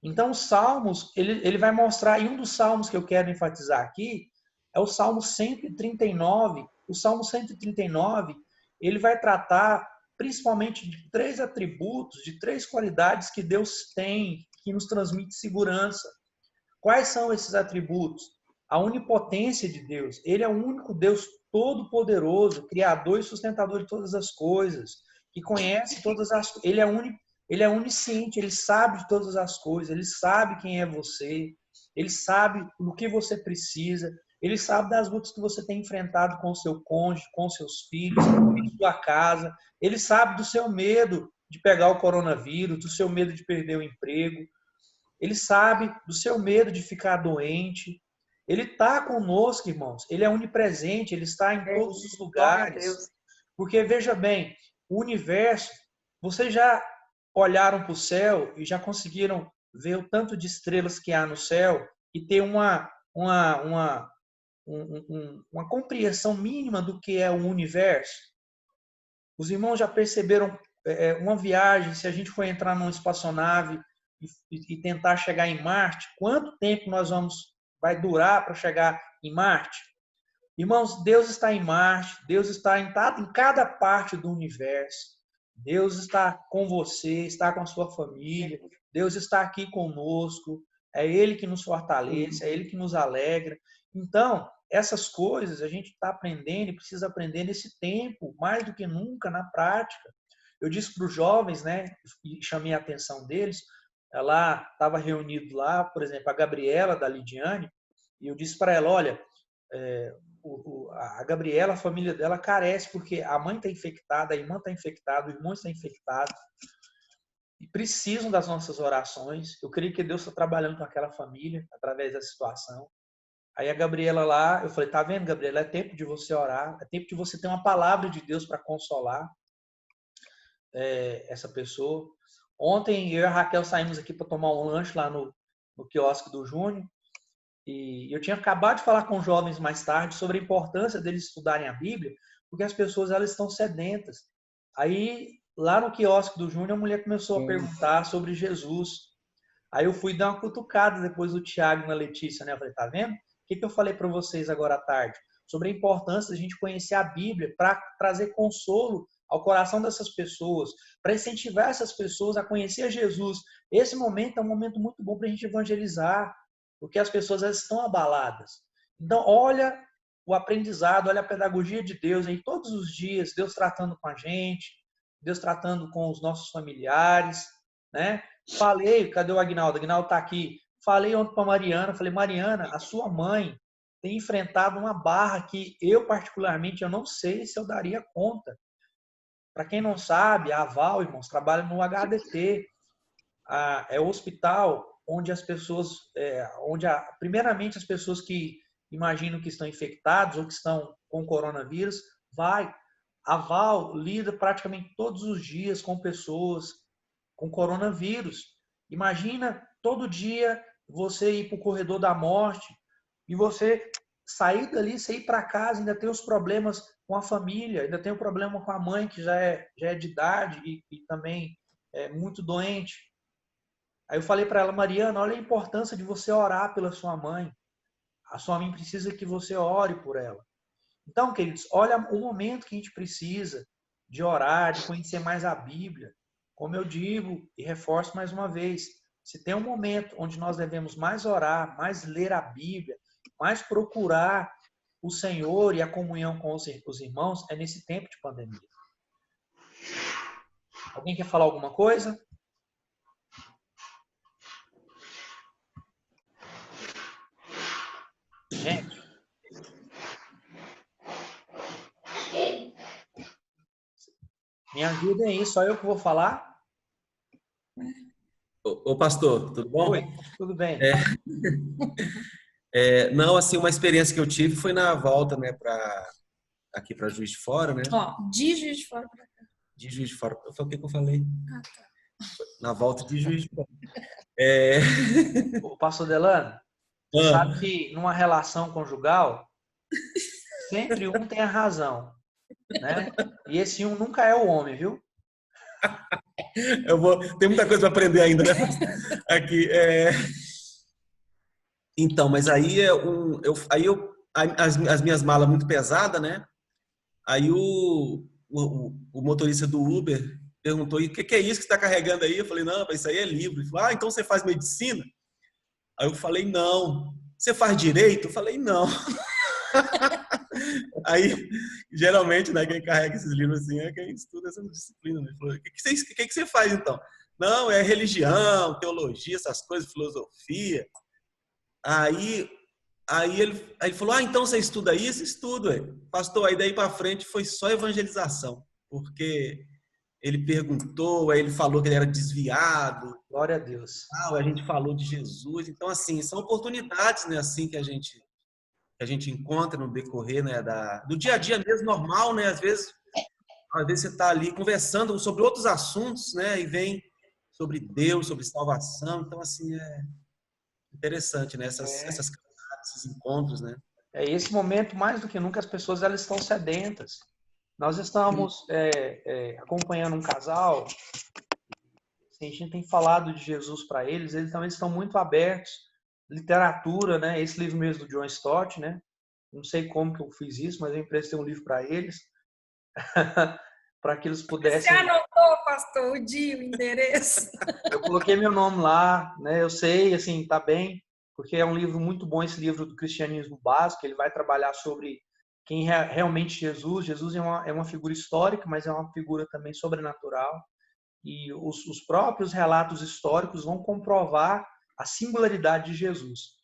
[SPEAKER 2] Então, os salmos, ele vai mostrar, e um dos salmos que eu quero enfatizar aqui é o Salmo 139. O Salmo 139, ele vai tratar principalmente de 3 atributos, de 3 qualidades que Deus tem, que nos transmite segurança. Quais são esses atributos? A onipotência de Deus. Ele é o único Deus todo-poderoso, criador e sustentador de todas as coisas, que conhece todas as coisas. Ele é onisciente, ele sabe de todas as coisas, ele sabe quem é você, ele sabe o que você precisa, ele sabe das lutas que você tem enfrentado com o seu cônjuge, com seus filhos, com sua casa, ele sabe do seu medo de pegar o coronavírus, do seu medo de perder o emprego, ele sabe do seu medo de ficar doente. Ele está conosco, irmãos. Ele é onipresente, ele está em todos os lugares. Porque, veja bem, o universo, vocês já olharam para o céu e já conseguiram ver o tanto de estrelas que há no céu e ter uma compreensão mínima do que é o universo? Os irmãos já perceberam uma viagem, se a gente for entrar numa espaçonave e tentar chegar em Marte, quanto tempo vai durar para chegar em Marte? Irmãos, Deus está em Marte, Deus está em cada parte do universo. Deus está com você, está com a sua família, Deus está aqui conosco, é Ele que nos fortalece, é Ele que nos alegra. Então, essas coisas a gente está aprendendo e precisa aprender nesse tempo, mais do que nunca, na prática. Eu disse para os jovens, né, e chamei a atenção deles, ela estava reunido lá, por exemplo, a Gabriela da Lidiane, e eu disse para ela, olha, a Gabriela, a família dela carece porque a mãe está infectada, a irmã está infectada, o irmão está infectado e precisam das nossas orações. Eu creio que Deus está trabalhando com aquela família através da situação. Aí a Gabriela lá, eu falei, tá vendo, Gabriela, é tempo de você orar, é tempo de você ter uma palavra de Deus para consolar essa pessoa. Ontem eu e a Raquel saímos aqui para tomar um lanche lá no quiosque do Júnior. E eu tinha acabado de falar com jovens mais tarde sobre a importância deles estudarem a Bíblia, porque as pessoas elas estão sedentas. Aí, lá no quiosque do Júnior, a mulher começou a perguntar sobre Jesus. Aí eu fui dar uma cutucada depois do Tiago e na Letícia, né? Eu falei, tá vendo? O que eu falei para vocês agora à tarde? Sobre a importância da gente conhecer a Bíblia para trazer consolo ao coração dessas pessoas, para incentivar essas pessoas a conhecer Jesus. Esse momento é um momento muito bom para a gente evangelizar, porque as pessoas elas estão abaladas. Então, olha o aprendizado, olha a pedagogia de Deus aí todos os dias, Deus tratando com a gente, Deus tratando com os nossos familiares, né? Falei, cadê o Aguinaldo? O Aguinaldo está aqui. Falei ontem para a Mariana, falei, Mariana, a sua mãe tem enfrentado uma barra que eu, particularmente, eu não sei se eu daria conta. Para quem não sabe, a Val, irmãos, trabalha no HDT. é o hospital onde as pessoas, primeiramente as pessoas que imaginam que estão infectados ou que estão com coronavírus, a Val lida praticamente todos os dias com pessoas com coronavírus. Imagina todo dia você ir para o corredor da morte e você sair dali, você ir para casa, ainda tem os problemas com a família, ainda tem o problema com a mãe que já é de idade e também é muito doente. Aí eu falei para ela, Mariana, olha a importância de você orar pela sua mãe. A sua mãe precisa que você ore por ela. Então, queridos, olha o momento que a gente precisa de orar, de conhecer mais a Bíblia. Como eu digo e reforço mais uma vez, se tem um momento onde nós devemos mais orar, mais ler a Bíblia, mais procurar o Senhor e a comunhão com os irmãos, é nesse tempo de pandemia. Alguém quer falar alguma coisa? Gente. Me ajudem aí, só eu que vou falar?
[SPEAKER 6] Ô pastor, tudo bom?
[SPEAKER 2] Oi, tudo bem.
[SPEAKER 6] Não, assim, uma experiência que eu tive foi na volta, né, aqui para Juiz de Fora, né?
[SPEAKER 4] De Juiz de Fora para cá.
[SPEAKER 6] De Juiz de Fora. Foi o que eu falei?
[SPEAKER 4] Ah, tá.
[SPEAKER 6] Na volta de Juiz de Fora.
[SPEAKER 2] O pastor Delano, você sabe que numa relação conjugal, sempre um tem a razão, né? E esse um nunca é o homem, viu?
[SPEAKER 6] Tem muita coisa para aprender ainda, né? Aqui, Então, mas aí as minhas malas muito pesadas, né? Aí o motorista do Uber perguntou, e o que é isso que você está carregando aí? Eu falei, não, isso aí é livro. Ele falou, então você faz medicina? Aí eu falei, não. Você faz direito? Eu falei, não. Aí, geralmente, né, quem carrega esses livros assim é quem estuda essa disciplina. Ele falou, o que você faz então? Não, é religião, teologia, essas coisas, filosofia. Aí ele falou, então você estuda isso? Estudo, pastor. Aí daí para frente foi só evangelização, porque ele perguntou, aí ele falou que ele era desviado.
[SPEAKER 2] Glória a Deus.
[SPEAKER 6] A gente falou de Jesus. Então, assim, são oportunidades, né, assim, que a gente encontra no decorrer, né, do dia a dia mesmo, normal, né? Às vezes você está ali conversando sobre outros assuntos, né? E vem sobre Deus, sobre salvação. Então, assim, é interessante, né? Esses encontros, né?
[SPEAKER 2] Esse momento, mais do que nunca, as pessoas elas estão sedentas. Nós estamos acompanhando um casal, assim, a gente tem falado de Jesus para eles também estão muito abertos. Literatura, né? Esse livro mesmo do John Stott, né? Não sei como que eu fiz isso, mas eu emprestei um livro para eles, para que eles pudessem...
[SPEAKER 4] Você anotou, pastor, o dia, o endereço?
[SPEAKER 2] Eu coloquei meu nome lá, né? Eu sei, assim, tá bem, porque é um livro muito bom, esse livro do Cristianismo Básico. Ele vai trabalhar sobre quem é realmente Jesus. Jesus é uma figura histórica, mas é uma figura também sobrenatural. E os próprios relatos históricos vão comprovar a singularidade de Jesus,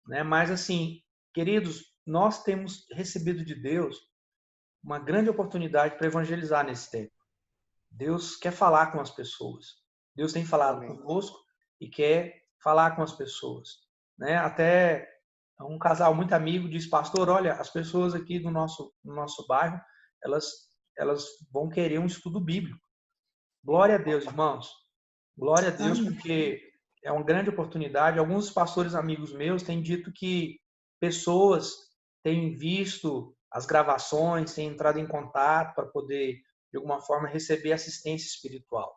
[SPEAKER 2] né? Mas, assim, queridos, nós temos recebido de Deus uma grande oportunidade para evangelizar nesse tempo. Deus quer falar com as pessoas. Deus tem falado conosco e quer falar com as pessoas, né? Até um casal muito amigo disse, pastor, olha, as pessoas aqui do nosso bairro, elas vão querer um estudo bíblico. Glória a Deus, irmãos. Glória a Deus, porque é uma grande oportunidade. Alguns pastores amigos meus têm dito que pessoas têm visto as gravações, têm entrado em contato para poder, de alguma forma, receber assistência espiritual.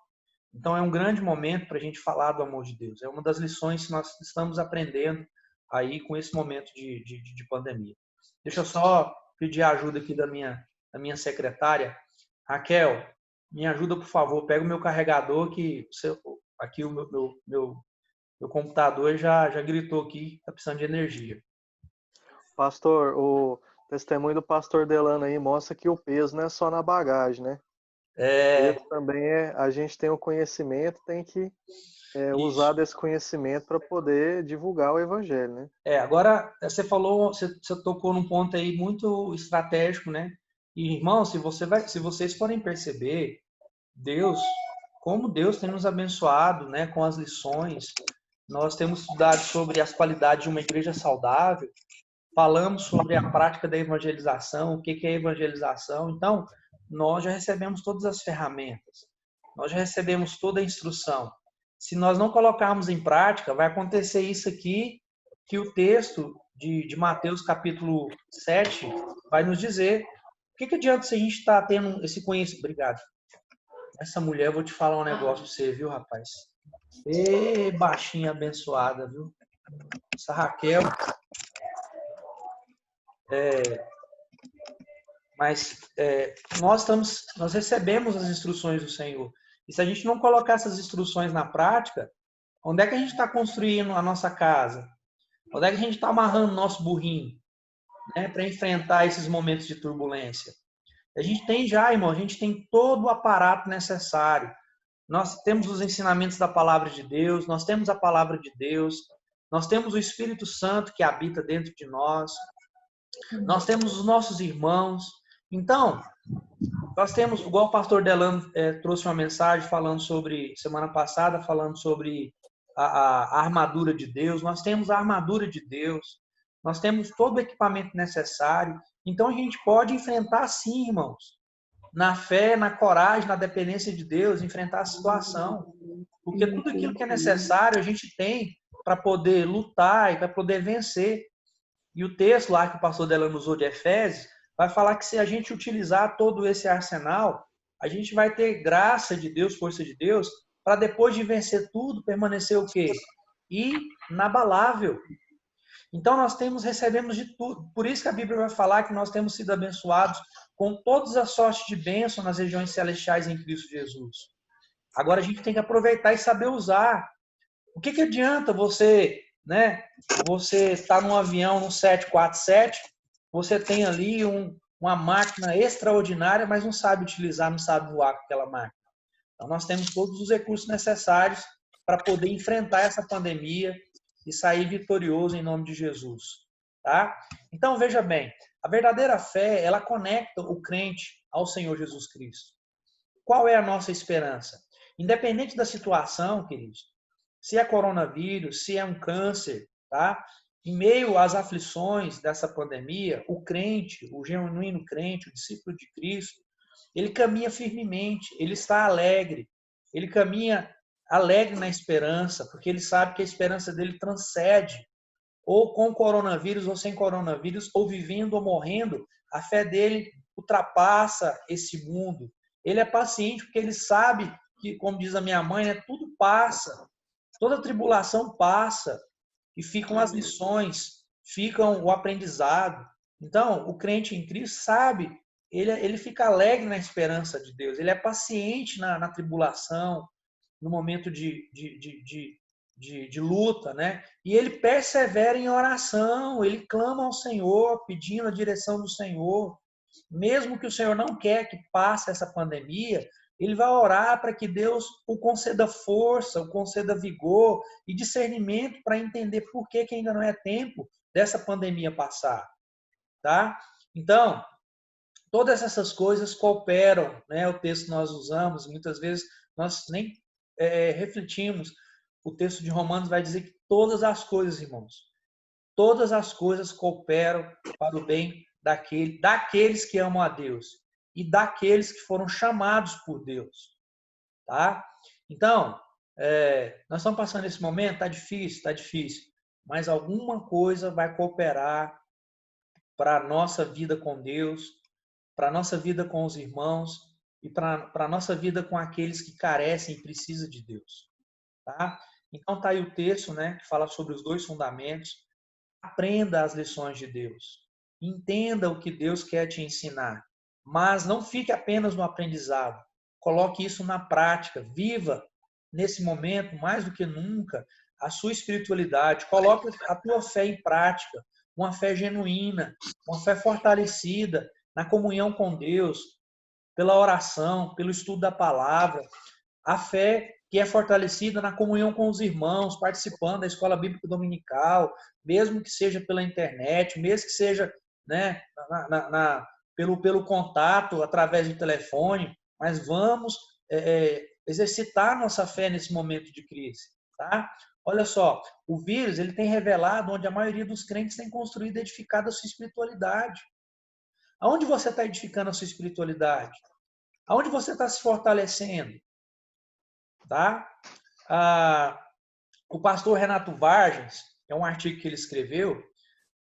[SPEAKER 2] Então, é um grande momento para a gente falar do amor de Deus. É uma das lições que nós estamos aprendendo aí com esse momento de pandemia. Deixa eu só pedir a ajuda aqui da minha secretária. Raquel, me ajuda, por favor. Pega o meu carregador, que aqui o meu computador já gritou aqui, está precisando de energia.
[SPEAKER 5] Pastor, o testemunho do pastor Delano aí mostra que o peso não é só na bagagem, né? Peso também a gente tem o conhecimento, tem que usar desse conhecimento para poder divulgar o evangelho, né?
[SPEAKER 2] Agora, você tocou num ponto aí muito estratégico, né? E, irmão, se vocês forem perceber, Deus como Deus tem nos abençoado, né, com as lições. Nós temos estudado sobre as qualidades de uma igreja saudável, falamos sobre a prática da evangelização, o que é evangelização. Então, nós já recebemos todas as ferramentas, nós já recebemos toda a instrução. Se nós não colocarmos em prática, vai acontecer isso aqui, que o texto de Mateus capítulo 7 vai nos dizer. O que adianta se a gente está tendo esse conhecimento? Obrigado. Essa mulher, eu vou te falar um negócio pra você, viu, rapaz? Ê, baixinha abençoada, viu? Essa Raquel. Nós recebemos as instruções do Senhor. E se a gente não colocar essas instruções na prática, onde é que a gente está construindo a nossa casa? Onde é que a gente está amarrando o nosso burrinho, né, para enfrentar esses momentos de turbulência? A gente tem já, irmão, a gente tem todo o aparato necessário. Nós temos os ensinamentos da palavra de Deus, nós temos a palavra de Deus, nós temos o Espírito Santo que habita dentro de nós, nós temos os nossos irmãos. Então, nós temos, igual o pastor Delano trouxe uma mensagem falando sobre, semana passada, falando sobre a armadura de Deus. Nós temos a armadura de Deus, nós temos todo o equipamento necessário. Então, a gente pode enfrentar sim, irmãos, na fé, na coragem, na dependência de Deus, enfrentar a situação. Porque tudo aquilo que é necessário a gente tem para poder lutar e para poder vencer. E o texto lá que o pastor Delano usou de Efésios vai falar que se a gente utilizar todo esse arsenal, a gente vai ter graça de Deus, força de Deus, para depois de vencer tudo, permanecer o quê? Inabalável. Então nós recebemos de tudo. Por isso que a Bíblia vai falar que nós temos sido abençoados com todas as sortes de bênção nas regiões celestiais em Cristo Jesus. Agora a gente tem que aproveitar e saber usar. O que adianta você, né? Você está num avião, num 747, você tem ali uma máquina extraordinária, mas não sabe utilizar, não sabe voar com aquela máquina. Então nós temos todos os recursos necessários para poder enfrentar essa pandemia e sair vitorioso em nome de Jesus, tá? Então veja bem, a verdadeira fé, ela conecta o crente ao Senhor Jesus Cristo. Qual é a nossa esperança? Independente da situação, queridos, se é coronavírus, se é um câncer, tá? Em meio às aflições dessa pandemia, o crente, o genuíno crente, o discípulo de Cristo, ele caminha firmemente, ele está alegre, ele caminha alegre na esperança, porque ele sabe que a esperança dele transcende, ou com coronavírus ou sem coronavírus, ou vivendo ou morrendo, a fé dele ultrapassa esse mundo. Ele é paciente porque ele sabe que, como diz a minha mãe, né, tudo passa, toda tribulação passa, e ficam as lições, ficam o aprendizado. Então, o crente em Cristo sabe, ele fica alegre na esperança de Deus, ele é paciente na tribulação, no momento de luta, né? E ele persevera em oração, ele clama ao Senhor, pedindo a direção do Senhor. Mesmo que o Senhor não quer que passe essa pandemia, ele vai orar para que Deus o conceda força, o conceda vigor e discernimento para entender por que ainda não é tempo dessa pandemia passar, tá? Então, todas essas coisas cooperam, né? O texto que nós usamos, muitas vezes nós nem refletimos. O texto de Romanos vai dizer que todas as coisas, irmãos, todas as coisas cooperam para o bem daqueles que amam a Deus e daqueles que foram chamados por Deus, tá? Então, nós estamos passando esse momento, tá difícil, mas alguma coisa vai cooperar para a nossa vida com Deus, para a nossa vida com os irmãos e para a nossa vida com aqueles que carecem e precisam de Deus, tá? Então tá aí o texto, né, que fala sobre os dois fundamentos. Aprenda as lições de Deus. Entenda o que Deus quer te ensinar. Mas não fique apenas no aprendizado. Coloque isso na prática. Viva nesse momento, mais do que nunca, a sua espiritualidade. Coloque a tua fé em prática. Uma fé genuína, uma fé fortalecida na comunhão com Deus, pela oração, pelo estudo da palavra. A fé que é fortalecida na comunhão com os irmãos, participando da escola bíblica dominical, mesmo que seja pela internet, mesmo que seja, né, pelo contato, através do telefone, mas vamos exercitar nossa fé nesse momento de crise, tá? Olha só, o vírus ele tem revelado onde a maioria dos crentes tem construído e edificado a sua espiritualidade. Aonde você está edificando a sua espiritualidade? Aonde você está se fortalecendo? Tá? O pastor Renato Vargas, é um artigo que ele escreveu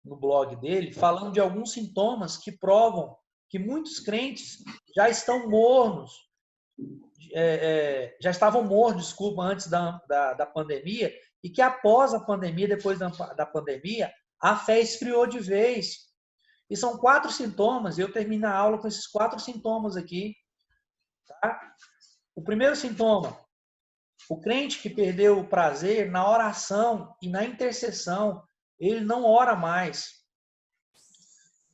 [SPEAKER 2] no blog dele, falando de alguns sintomas que provam que muitos crentes já estão mornos, já estavam mornos, desculpa, antes da pandemia, e que após a pandemia, depois da pandemia, a fé esfriou de vez. E são 4 sintomas, e eu termino a aula com esses 4 sintomas aqui. Tá? O primeiro sintoma, o crente que perdeu o prazer na oração e na intercessão, ele não ora mais.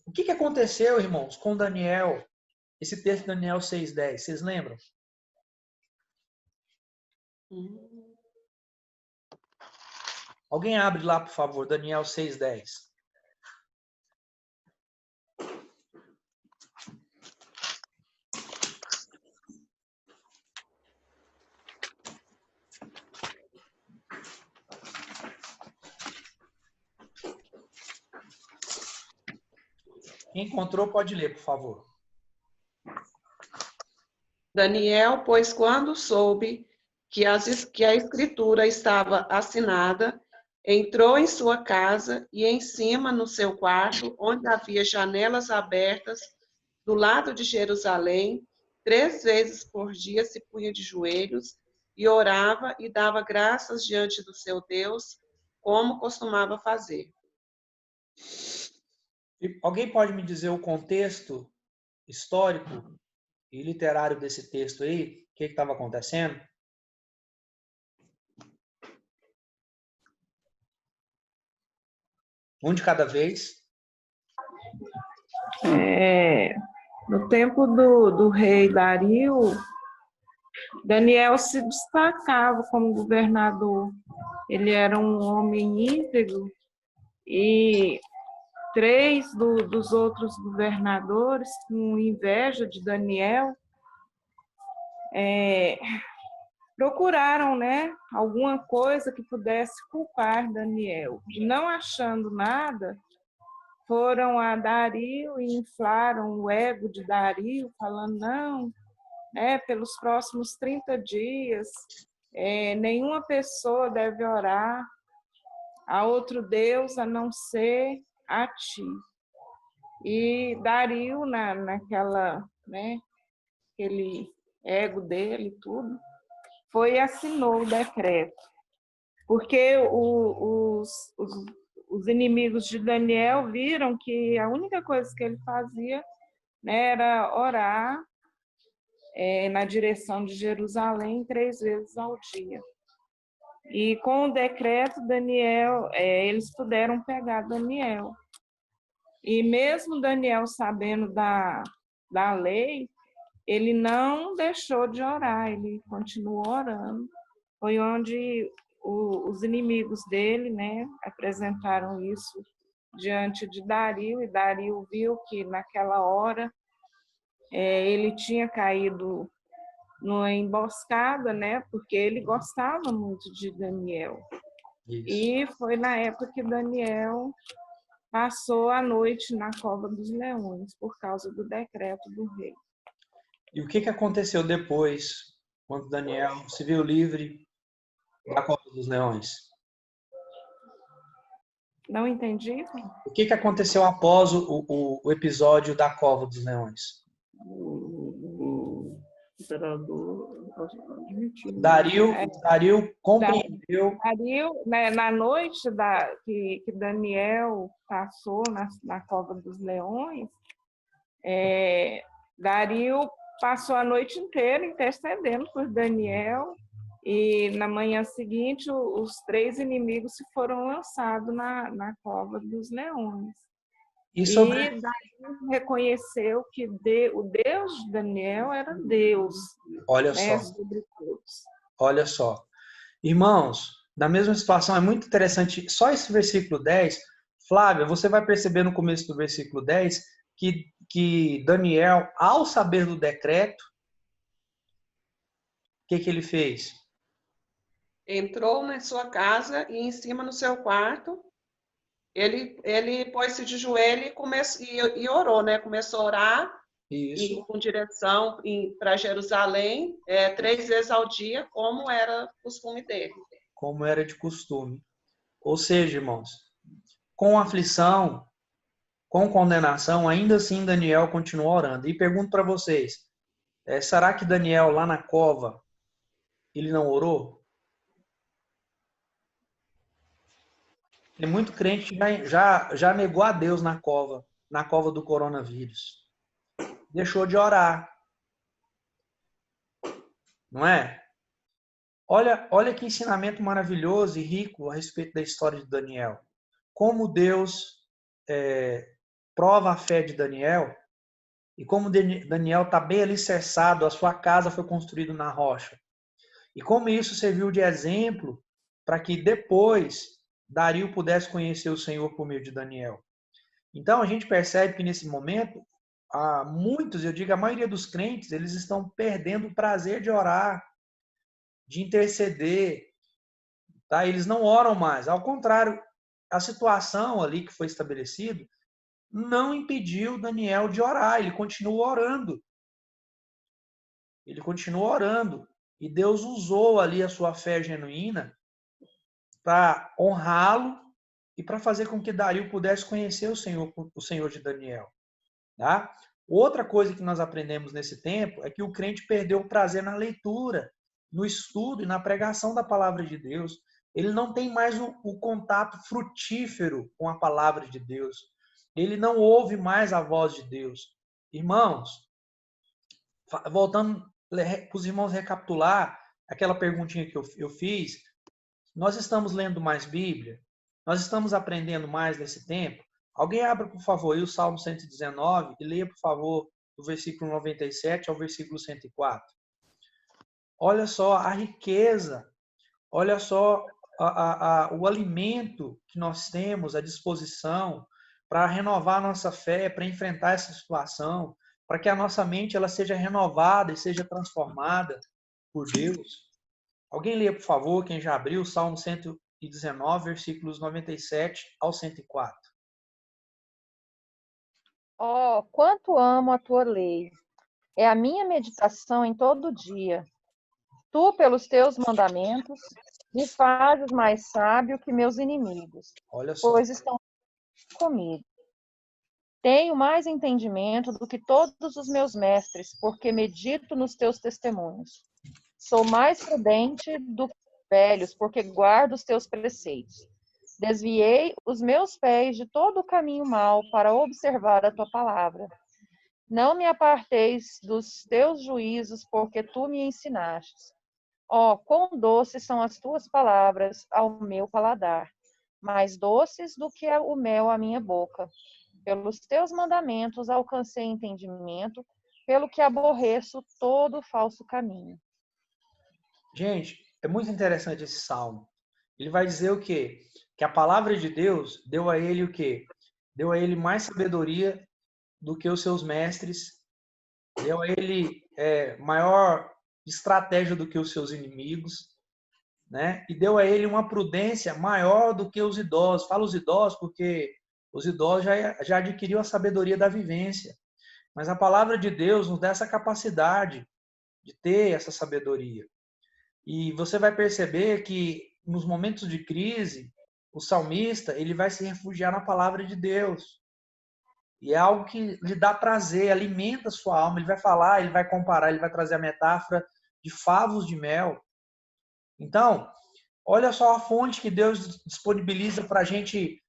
[SPEAKER 2] O que aconteceu, irmãos, com Daniel? Esse texto de Daniel 6:10, vocês lembram? Alguém abre lá, por favor, Daniel 6:10. Quem encontrou pode ler, por favor.
[SPEAKER 1] Daniel, pois quando soube que a escritura estava assinada, entrou em sua casa e em cima no seu quarto, onde havia janelas abertas, do lado de Jerusalém, 3 vezes por dia se punha de joelhos e orava e dava graças diante do seu Deus, como costumava fazer.
[SPEAKER 2] Alguém pode me dizer o contexto histórico e literário desse texto aí? O que estava acontecendo? Um de cada vez.
[SPEAKER 3] No tempo do rei Dario, Daniel se destacava como governador. Ele era um homem íntegro e 3 dos outros governadores, com inveja de Daniel, procuraram, né, alguma coisa que pudesse culpar Daniel. E não achando nada, foram a Dario e inflaram o ego de Dario, falando, não, pelos próximos 30 dias, nenhuma pessoa deve orar a outro Deus a não ser a ti. E Dario, naquela, aquele ego dele e tudo, foi e assinou o decreto. Porque os inimigos de Daniel viram que a única coisa que ele fazia, era orar na direção de Jerusalém 3 vezes ao dia. E com o decreto, Daniel, eles puderam pegar Daniel. E mesmo Daniel sabendo da lei, ele não deixou de orar, ele continuou orando. Foi onde os inimigos dele, apresentaram isso diante de Dario, e Dario viu que naquela hora ele tinha caído numa emboscada, porque ele gostava muito de Daniel. Isso. E foi na época que Daniel passou a noite na cova dos leões, por causa do decreto do rei.
[SPEAKER 2] E o que aconteceu depois, quando Daniel se viu livre da cova dos leões?
[SPEAKER 3] Não entendi.
[SPEAKER 2] O que aconteceu após o episódio da cova dos leões?
[SPEAKER 3] O imperador admitiu.
[SPEAKER 2] Dario compreendeu.
[SPEAKER 3] Dario, na noite que Daniel passou na cova dos leões, Dario passou a noite inteira intercedendo por Daniel, e na manhã seguinte os 3 inimigos se foram lançados na cova dos leões. E Dario reconheceu que o Deus de Daniel era Deus.
[SPEAKER 2] Olha só.
[SPEAKER 3] Sobre todos.
[SPEAKER 2] Olha só. Irmãos, na mesma situação, é muito interessante, só esse versículo 10, Flávia, você vai perceber no começo do versículo 10 que Daniel, ao saber do decreto, que ele fez?
[SPEAKER 1] Entrou na sua casa e em cima no seu quarto, ele pôs-se de joelho e orou, né? Começou a orar
[SPEAKER 2] Isso,
[SPEAKER 1] e com direção para Jerusalém, 3 vezes ao dia, como era costume dele.
[SPEAKER 2] como era de costume. Ou seja, irmãos, com aflição, com condenação, ainda assim Daniel continuou orando. E pergunto para vocês, será que Daniel lá na cova, ele não orou? Tem muito crente que já negou a Deus na cova do coronavírus. Deixou de orar. Não é? Olha que ensinamento maravilhoso e rico a respeito da história de Daniel. Como Deus prova a fé de Daniel e como Daniel está bem alicerçado, a sua casa foi construída na rocha. E como isso serviu de exemplo para que depois Dario pudesse conhecer o Senhor por meio de Daniel. Então a gente percebe que nesse momento, muitos, eu digo a maioria dos crentes, eles estão perdendo o prazer de orar, de interceder, tá? Eles não oram mais. Ao contrário, a situação ali que foi estabelecida não impediu Daniel de orar, ele continuou orando. Ele continuou orando. E Deus usou ali a sua fé genuína para honrá-lo e para fazer com que Dario pudesse conhecer o Senhor de Daniel. Tá? Outra coisa que nós aprendemos nesse tempo é que o crente perdeu o prazer na leitura, no estudo e na pregação da palavra de Deus. Ele não tem mais o contato frutífero com a palavra de Deus. Ele não ouve mais a voz de Deus. Irmãos, voltando para os irmãos recapitular aquela perguntinha que eu fiz, nós estamos lendo mais Bíblia? Nós estamos aprendendo mais nesse tempo? Alguém abra, por favor, aí o Salmo 119 e leia, por favor, do versículo 97 ao versículo 104. Olha só a riqueza, olha só o alimento que nós temos à disposição para renovar a nossa fé, para enfrentar essa situação, para que a nossa mente ela seja renovada e seja transformada por Deus. Alguém leia, por favor, quem já abriu, o Salmo 119, versículos 97 ao 104.
[SPEAKER 7] Oh, quanto amo a tua lei! É a minha meditação em todo dia. Tu, pelos teus mandamentos, me fazes mais sábio que meus inimigos,
[SPEAKER 2] Olha só.
[SPEAKER 7] pois estão comigo. Tenho mais entendimento do que todos os meus mestres, porque medito nos teus testemunhos. Sou mais prudente do que os velhos, porque guardo os teus preceitos. Desviei os meus pés de todo o caminho mau para observar a tua palavra. Não me aparteis dos teus juízos, porque tu me ensinastes. Ó, quão doces são as tuas palavras ao meu paladar, mais doces do que o mel à minha boca. Pelos teus mandamentos alcancei entendimento, pelo que aborreço todo falso caminho.
[SPEAKER 2] Gente, é muito interessante esse salmo. Ele vai dizer o quê? Que a palavra de Deus deu a ele o quê? Deu a ele mais sabedoria do que os seus mestres, deu a ele maior estratégia do que os seus inimigos, né? E deu a ele uma prudência maior do que os idosos. Falo os idosos porque os idosos já adquiriram a sabedoria da vivência. Mas a palavra de Deus nos dá essa capacidade de ter essa sabedoria. E você vai perceber que nos momentos de crise, o salmista ele vai se refugiar na palavra de Deus. E é algo que lhe dá prazer, alimenta a sua alma. Ele vai falar, ele vai comparar, ele vai trazer a metáfora de favos de mel. Então, olha só a fonte que Deus disponibiliza para a gente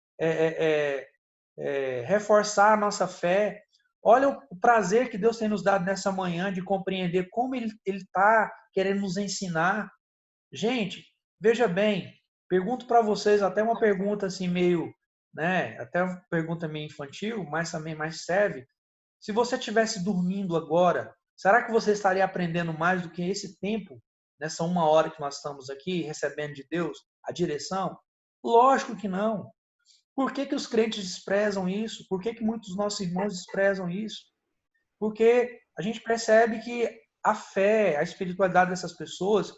[SPEAKER 2] reforçar a nossa fé. Olha o prazer que Deus tem nos dado nessa manhã de compreender como Ele está querendo nos ensinar. Gente, veja bem, pergunto para vocês até uma pergunta assim meio, né, até uma pergunta meio infantil, mas também mais serve. Se você estivesse dormindo agora, será que você estaria aprendendo mais do que esse tempo, nessa 1 hora que nós estamos aqui, recebendo de Deus a direção? Lógico que não. Por que os crentes desprezam isso? Por que muitos dos nossos irmãos desprezam isso? Porque a gente percebe que a fé, a espiritualidade dessas pessoas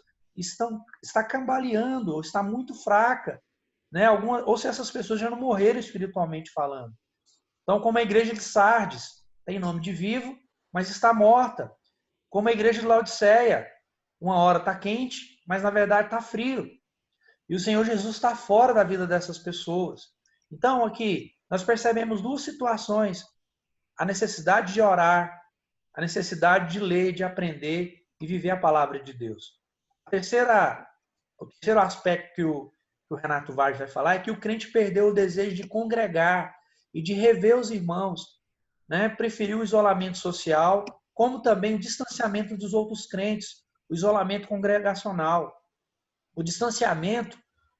[SPEAKER 2] está cambaleando, ou está muito fraca, né? Ou se essas pessoas já não morreram espiritualmente falando. Então, como a igreja de Sardes, tem nome de vivo, mas está morta. Como a igreja de Laodiceia, uma hora está quente, mas na verdade está frio. E o Senhor Jesus está fora da vida dessas pessoas. Então, aqui, nós percebemos duas situações: a necessidade de orar, a necessidade de ler, de aprender e viver a palavra de Deus. O terceiro aspecto que o Renato Vargas vai falar é que o crente perdeu o desejo de congregar e de rever os irmãos, né? Preferiu o isolamento social, como também o distanciamento dos outros crentes, o isolamento congregacional. O distanciamento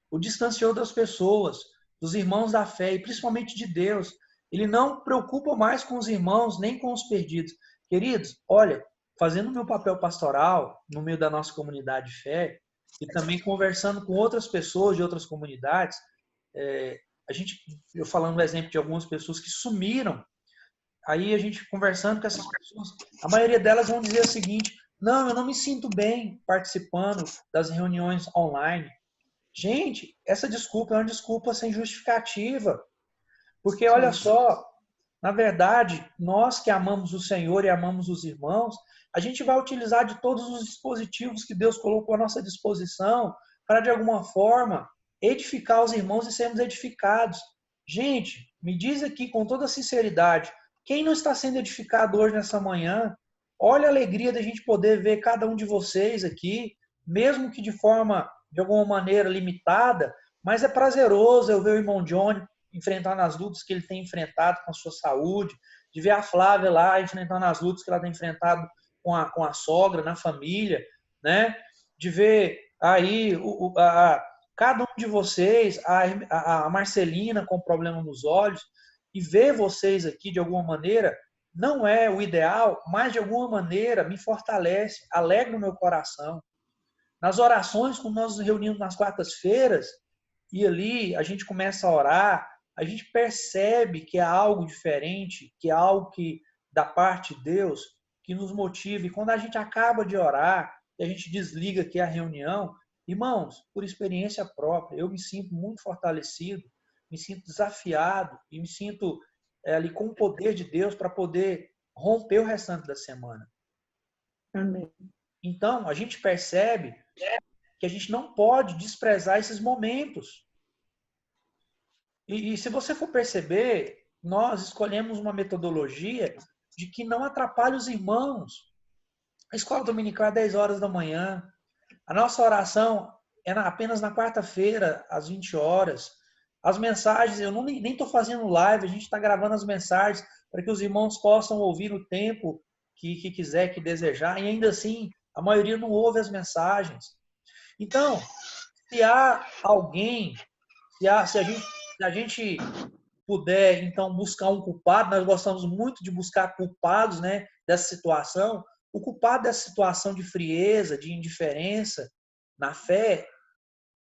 [SPEAKER 2] o distanciou das pessoas, dos irmãos da fé e principalmente de Deus. Ele não preocupa mais com os irmãos, nem com os perdidos. Queridos, olha, fazendo o meu papel pastoral no meio da nossa comunidade de fé e também conversando com outras pessoas de outras comunidades, eu falando o exemplo de algumas pessoas que sumiram, aí a gente conversando com essas pessoas, a maioria delas vão dizer o seguinte: não, eu não me sinto bem participando das reuniões online. Gente, essa desculpa é uma desculpa sem justificativa. Porque, olha só, na verdade, nós que amamos o Senhor e amamos os irmãos, a gente vai utilizar de todos os dispositivos que Deus colocou à nossa disposição para, de alguma forma, edificar os irmãos e sermos edificados. Gente, me diz aqui com toda sinceridade, quem não está sendo edificado hoje nessa manhã? Olha a alegria da gente poder ver cada um de vocês aqui, mesmo que de forma, de alguma maneira, limitada, mas é prazeroso eu ver o irmão Johnny enfrentando as lutas que ele tem enfrentado com a sua saúde, de ver a Flávia lá enfrentando as lutas que ela tem enfrentado com a sogra, na família, né? De ver aí cada um de vocês, a Marcelina com problema nos olhos, e ver vocês aqui de alguma maneira, não é o ideal, mas de alguma maneira me fortalece, alegra o meu coração. Nas orações, quando nós nos reunimos nas quartas-feiras, e ali a gente começa a orar, a gente percebe que é algo diferente, que é algo que, da parte de Deus, que nos motiva. E quando a gente acaba de orar, e a gente desliga aqui a reunião, irmãos, por experiência própria, eu me sinto muito fortalecido, me sinto desafiado e me sinto ali com o poder de Deus para poder romper o restante da semana.
[SPEAKER 3] Amém.
[SPEAKER 2] Então, a gente percebe que a gente não pode desprezar esses momentos. E se você for perceber, nós escolhemos uma metodologia de que não atrapalhe os irmãos. A escola dominical é 10 horas da manhã. A nossa oração é apenas na quarta-feira, às 20 horas. As mensagens, eu nem estou fazendo live, a gente está gravando as mensagens para que os irmãos possam ouvir no tempo que quiser, que desejar. E ainda assim, a maioria não ouve as mensagens. Então, se há alguém, se a gente puder, então, buscar um culpado, nós gostamos muito de buscar culpados, né, dessa situação. O culpado dessa situação de frieza, de indiferença na fé,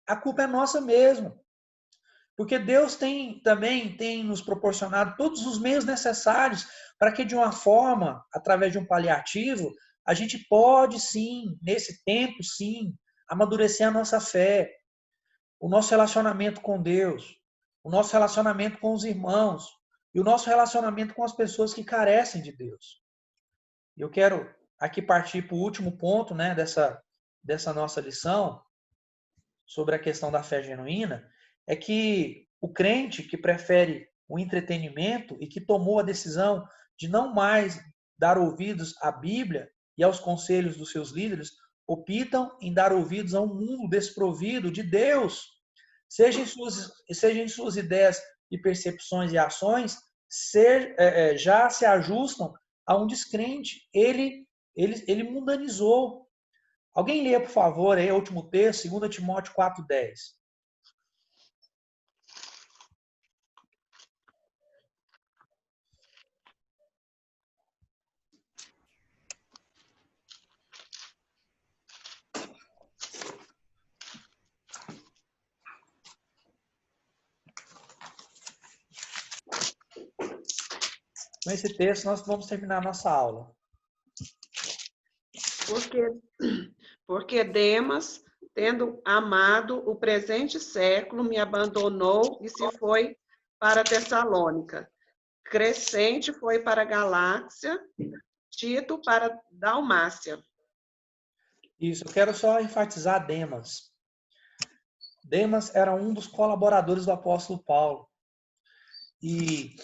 [SPEAKER 2] a culpa é nossa mesmo. Porque Deus também tem nos proporcionado todos os meios necessários para que, de uma forma, através de um paliativo, a gente pode, sim, nesse tempo, sim, amadurecer a nossa fé, o nosso relacionamento com Deus, o nosso relacionamento com os irmãos e o nosso relacionamento com as pessoas que carecem de Deus. Eu quero aqui partir para o último ponto, né, dessa nossa lição sobre a questão da fé genuína, é que o crente que prefere o entretenimento e que tomou a decisão de não mais dar ouvidos à Bíblia e aos conselhos dos seus líderes, optam em dar ouvidos a um mundo desprovido de Deus, seja em suas ideias e percepções e ações, já se ajustam a um descrente. Ele mundanizou. Alguém lê, por favor, aí o último texto, 2 Timóteo 4,10. Com esse texto, nós vamos terminar a nossa aula.
[SPEAKER 1] Porque Demas, tendo amado o presente século, me abandonou e se foi para Tessalônica. Crescente foi para Galácia, Tito para Dalmácia.
[SPEAKER 2] Isso, eu quero só enfatizar Demas. Demas era um dos colaboradores do apóstolo Paulo. E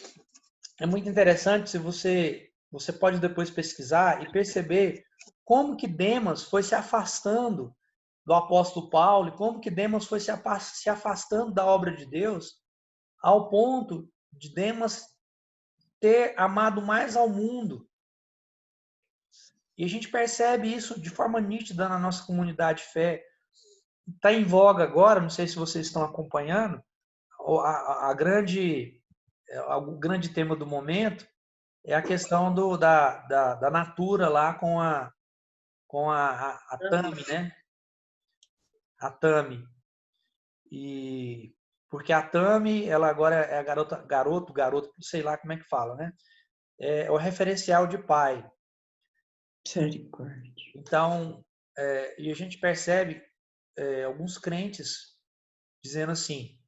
[SPEAKER 2] é muito interessante, se você pode depois pesquisar e perceber como que Demas foi se afastando do apóstolo Paulo, e como que Demas foi se afastando da obra de Deus, ao ponto de Demas ter amado mais ao mundo. E a gente percebe isso de forma nítida na nossa comunidade de fé. Está em voga agora, não sei se vocês estão acompanhando, o grande tema do momento é a questão da Natura lá com a Tami, né? A Tami. E porque a Tami, ela agora é a garoto, não sei lá como é que fala, né? É o referencial de pai.
[SPEAKER 8] Misericórdia.
[SPEAKER 2] Então, e a gente percebe alguns crentes dizendo assim,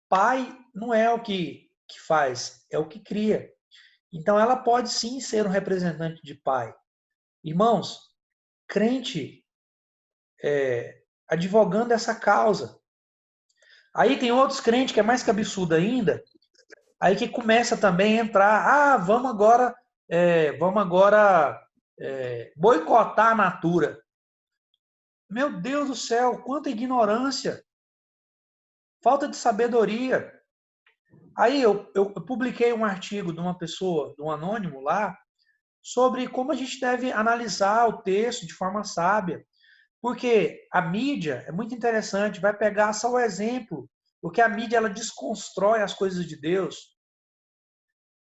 [SPEAKER 2] pai não é o que faz, é o que cria. Então, ela pode sim ser um representante de pai. Irmãos, crente advogando essa causa. Aí tem outros crentes que é mais cabeçudo ainda, aí que começa também a entrar, vamos agora boicotar a Natura. Meu Deus do céu, quanta ignorância, falta de sabedoria. Aí eu publiquei um artigo de uma pessoa, de um anônimo lá, sobre como a gente deve analisar o texto de forma sábia. Porque a mídia é muito interessante, vai pegar só o exemplo, porque a mídia ela desconstrói as coisas de Deus.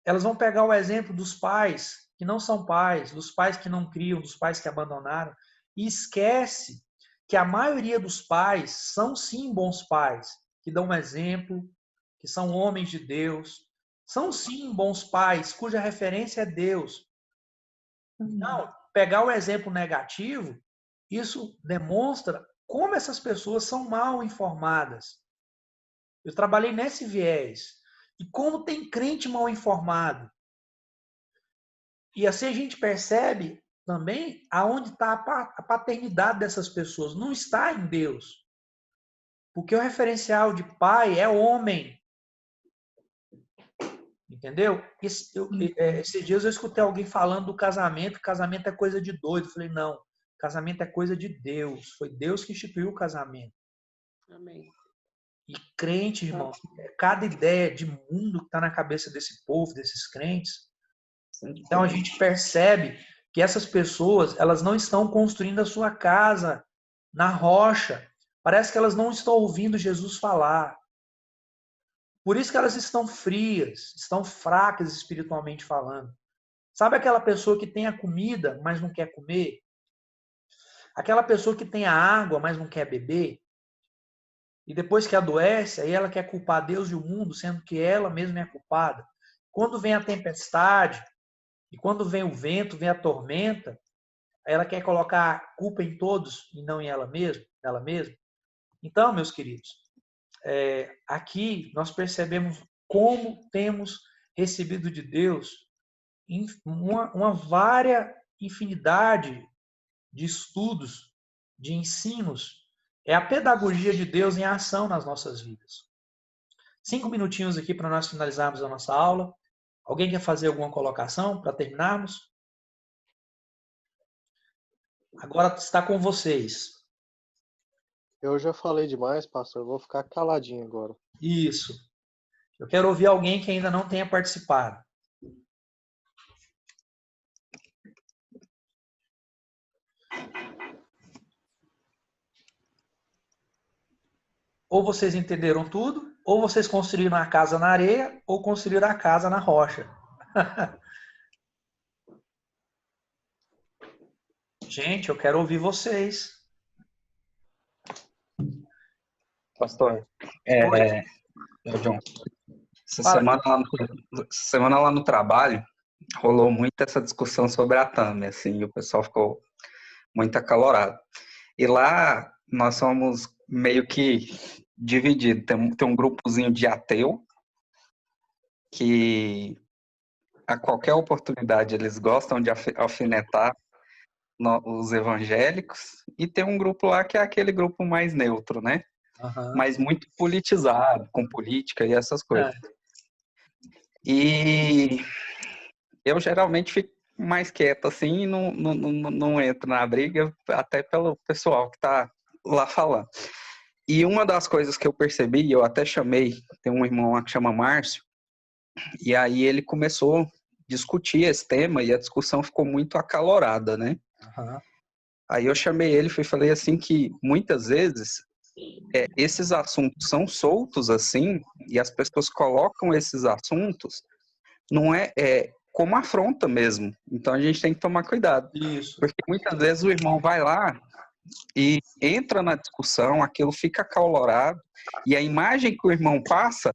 [SPEAKER 2] Elas vão pegar o exemplo dos pais que não são pais, dos pais que não criam, dos pais que abandonaram, e esquece que a maioria dos pais são sim bons pais, que dão um exemplo, que são homens de Deus, são sim bons pais, cuja referência é Deus. Então, pegar o exemplo negativo, isso demonstra como essas pessoas são mal informadas. Eu trabalhei nesse viés. E como tem crente mal informado. E assim a gente percebe também aonde está a paternidade dessas pessoas. Não está em Deus. Porque o referencial de pai é homem. Entendeu? Esses dias eu escutei alguém falando do casamento. Casamento é coisa de doido. Eu falei, não. Casamento é coisa de Deus. Foi Deus que instituiu o casamento.
[SPEAKER 1] Amém.
[SPEAKER 2] E crente, irmão, cada ideia de mundo que está na cabeça desse povo, desses crentes. Então a gente percebe que essas pessoas, elas não estão construindo a sua casa na rocha. Parece que elas não estão ouvindo Jesus falar. Por isso que elas estão frias, estão fracas espiritualmente falando. Sabe aquela pessoa que tem a comida, mas não quer comer? Aquela pessoa que tem a água, mas não quer beber? E depois que adoece, aí ela quer culpar Deus e o mundo, sendo que ela mesma é a culpada. Quando vem a tempestade, e quando vem o vento, vem a tormenta, aí ela quer colocar a culpa em todos e não em ela mesma. Então, meus queridos, aqui nós percebemos como temos recebido de Deus uma vária infinidade de estudos, de ensinos. É a pedagogia de Deus em ação nas nossas vidas. 5 minutinhos aqui para nós finalizarmos a nossa aula. Alguém quer fazer alguma colocação para terminarmos? Agora está com vocês.
[SPEAKER 5] Eu já falei demais, pastor. Eu vou ficar caladinho agora.
[SPEAKER 2] Isso. Eu quero ouvir alguém que ainda não tenha participado. Ou vocês entenderam tudo, ou vocês construíram a casa na areia, ou construíram a casa na rocha. Gente, eu quero ouvir vocês.
[SPEAKER 9] Pastor, John, essa
[SPEAKER 2] Fala.
[SPEAKER 9] semana lá no trabalho, rolou muito essa discussão sobre a Tami, assim, e o pessoal ficou muito acalorado. E lá nós somos meio que divididos. Tem um grupozinho de ateu que a qualquer oportunidade eles gostam de alfinetar os evangélicos, e tem um grupo lá que é aquele grupo mais neutro, né? Mas muito politizado, com política e essas coisas. E eu geralmente fico mais quieto assim e não entro na briga, até pelo pessoal que tá lá falando. E uma das coisas que eu percebi, eu até chamei, tem um irmão lá que chama Márcio, e aí ele começou a discutir esse tema e a discussão ficou muito acalorada, né? Aí eu chamei ele e falei assim que muitas vezes esses assuntos são soltos assim, e as pessoas colocam esses assuntos, não como afronta mesmo. Então a gente tem que tomar cuidado.
[SPEAKER 2] Isso.
[SPEAKER 9] Porque muitas vezes o irmão vai lá e entra na discussão, aquilo fica acalorado, e a imagem que o irmão passa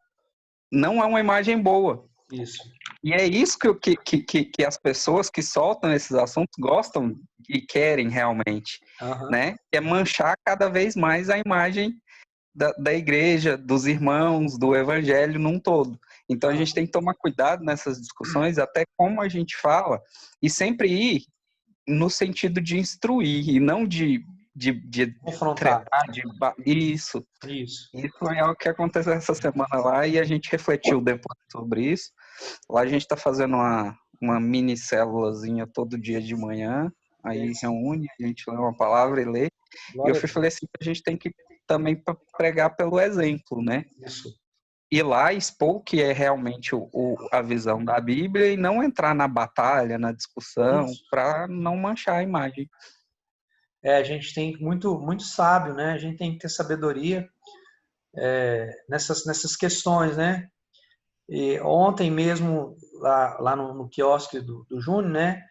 [SPEAKER 9] não é uma imagem boa.
[SPEAKER 2] Isso.
[SPEAKER 9] E é isso que as pessoas que soltam esses assuntos gostam e querem realmente, né? É manchar cada vez mais a imagem da igreja, dos irmãos, do evangelho num todo. Então a gente tem que tomar cuidado nessas discussões, até como a gente fala, e sempre ir no sentido de instruir, e não de
[SPEAKER 2] confrontar.
[SPEAKER 9] Isso é o que aconteceu essa semana lá, e a gente refletiu depois sobre isso. Lá a gente está fazendo uma mini célulazinha todo dia de manhã, aí reúne, a gente lê uma palavra e lê. E eu falei assim, a gente tem que também pregar pelo exemplo, né?
[SPEAKER 2] Isso.
[SPEAKER 9] Ir lá expor o que é realmente a visão da Bíblia e não entrar na batalha, na discussão, para não manchar a imagem.
[SPEAKER 2] A gente tem muito sábio, né? A gente tem que ter sabedoria nessas questões, né? E ontem mesmo, lá no quiosque do Júnior, né?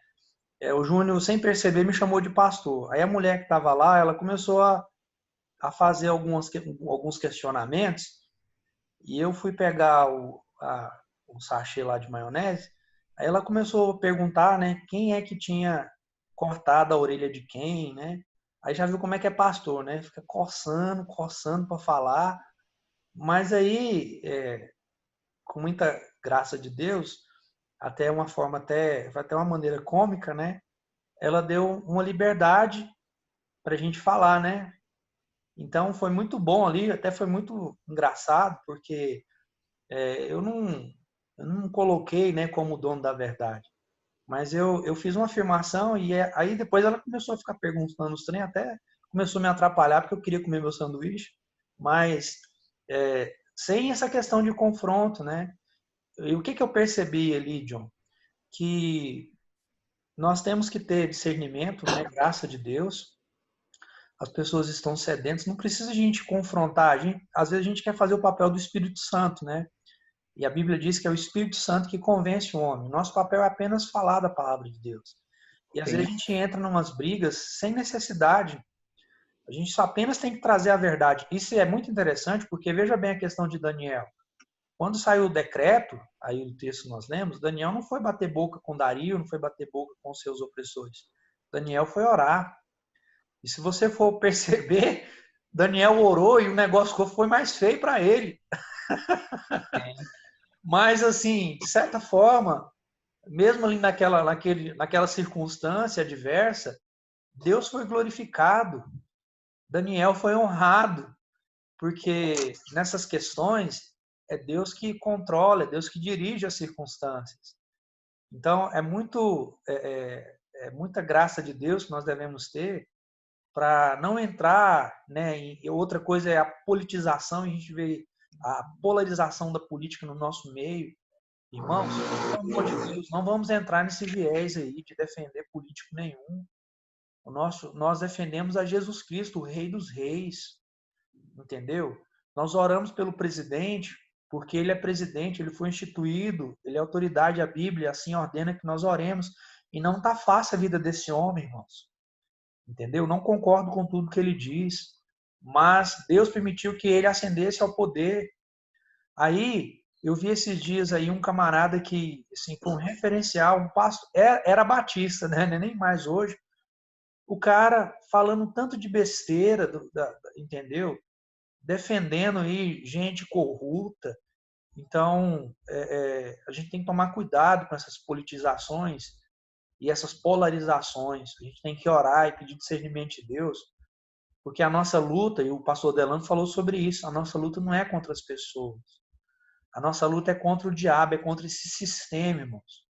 [SPEAKER 2] O Júnior, sem perceber, me chamou de pastor. Aí a mulher que estava lá, ela começou a fazer alguns questionamentos, e eu fui pegar o sachê lá de maionese, aí ela começou a perguntar, né, quem é que tinha cortado a orelha de quem, né? Aí já viu como é que é pastor, né? Fica coçando para falar, mas aí, com muita graça de Deus, até uma forma, até uma maneira cômica, né? Ela deu uma liberdade para a gente falar, né? Então foi muito bom ali, até foi muito engraçado, porque eu não coloquei, né, como dono da verdade, mas eu fiz uma afirmação e aí depois ela começou a ficar perguntando os trem, até começou a me atrapalhar porque eu queria comer meu sanduíche, mas sem essa questão de confronto, né? E o que eu percebi ali, John? Que nós temos que ter discernimento, né? Graça de Deus. As pessoas estão sedentas, não precisa a gente confrontar. Às vezes a gente quer fazer o papel do Espírito Santo, né? E a Bíblia diz que é o Espírito Santo que convence o homem. Nosso papel é apenas falar da palavra de Deus. E às vezes a gente entra em umas brigas sem necessidade. A gente só apenas tem que trazer a verdade. Isso é muito interessante, porque veja bem a questão de Daniel. Quando saiu o decreto, aí o texto nós lemos, Daniel não foi bater boca com Dario, não foi bater boca com seus opressores. Daniel foi orar. E se você for perceber, Daniel orou e o negócio foi mais feio para ele. Mas, assim, de certa forma, mesmo ali naquela circunstância adversa, Deus foi glorificado. Daniel foi honrado, porque nessas questões é Deus que controla, é Deus que dirige as circunstâncias. Então, é muita graça de Deus que nós devemos ter para não entrar, né? E outra coisa é a politização, a gente vê a polarização da política no nosso meio. Irmãos, pelo amor de Deus, não vamos entrar nesse viés aí de defender político nenhum. Nós defendemos a Jesus Cristo, o Rei dos Reis, entendeu? Nós oramos pelo presidente, porque ele é presidente, ele foi instituído, ele é autoridade, a Bíblia assim ordena que nós oremos, e não está fácil a vida desse homem, irmãos. Entendeu? Não concordo com tudo que ele diz, mas Deus permitiu que ele ascendesse ao poder. Aí, eu vi esses dias aí um camarada que, assim, foi um referencial, um pastor, era batista, né? Nem mais hoje. O cara falando tanto de besteira, entendeu? Defendendo aí gente corrupta. Então, a gente tem que tomar cuidado com essas politizações e essas polarizações. A gente tem que orar e pedir discernimento de Deus, porque a nossa luta, e o pastor Delano falou sobre isso, a nossa luta não é contra as pessoas. A nossa luta é contra o diabo, é contra esse sistema, irmãos.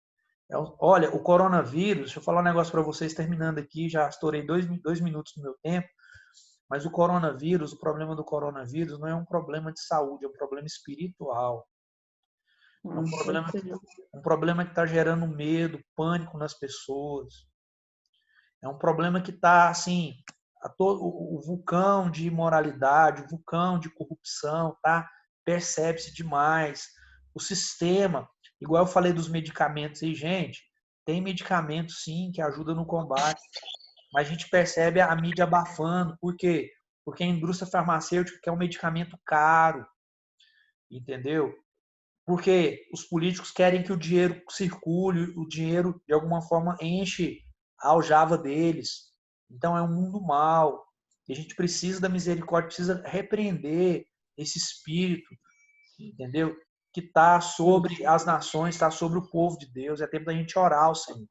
[SPEAKER 2] Olha, o coronavírus, deixa eu falar um negócio para vocês, terminando aqui, já estourei 2 minutos do meu tempo, mas o coronavírus, o problema do coronavírus não é um problema de saúde, é um problema espiritual. É um problema que está gerando medo, pânico nas pessoas. É um problema que está, assim, o vulcão de imoralidade, o vulcão de corrupção, tá? Percebe-se demais. O sistema, igual eu falei dos medicamentos aí, gente, tem medicamento sim que ajuda no combate, mas a gente percebe a mídia abafando. Por quê? Porque a indústria farmacêutica quer um medicamento caro, entendeu? Porque os políticos querem que o dinheiro circule, o dinheiro de alguma forma enche a aljava deles. Então é um mundo mau. E a gente precisa da misericórdia, precisa repreender esse espírito, entendeu? Que está sobre as nações, está sobre o povo de Deus. É tempo da gente orar ao Senhor.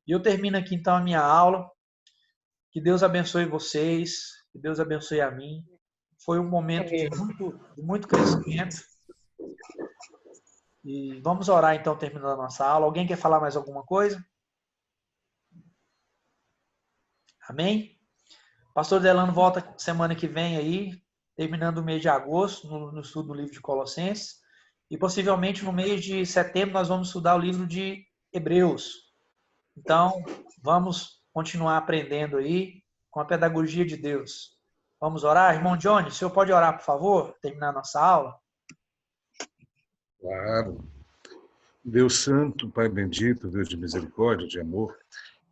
[SPEAKER 2] E eu termino aqui então a minha aula. Que Deus abençoe vocês, que Deus abençoe a mim. Foi um momento de muito crescimento. E vamos orar então, terminando a nossa aula. Alguém quer falar mais alguma coisa? Amém? Pastor Delano volta semana que vem aí, terminando o mês de agosto, no estudo do livro de Colossenses. E possivelmente no mês de setembro nós vamos estudar o livro de Hebreus. Então, vamos continuar aprendendo aí com a pedagogia de Deus. Vamos orar? Irmão Johnny, o senhor pode orar, por favor? Terminar a nossa aula?
[SPEAKER 8] Claro. Deus Santo, Pai bendito, Deus de misericórdia, de amor,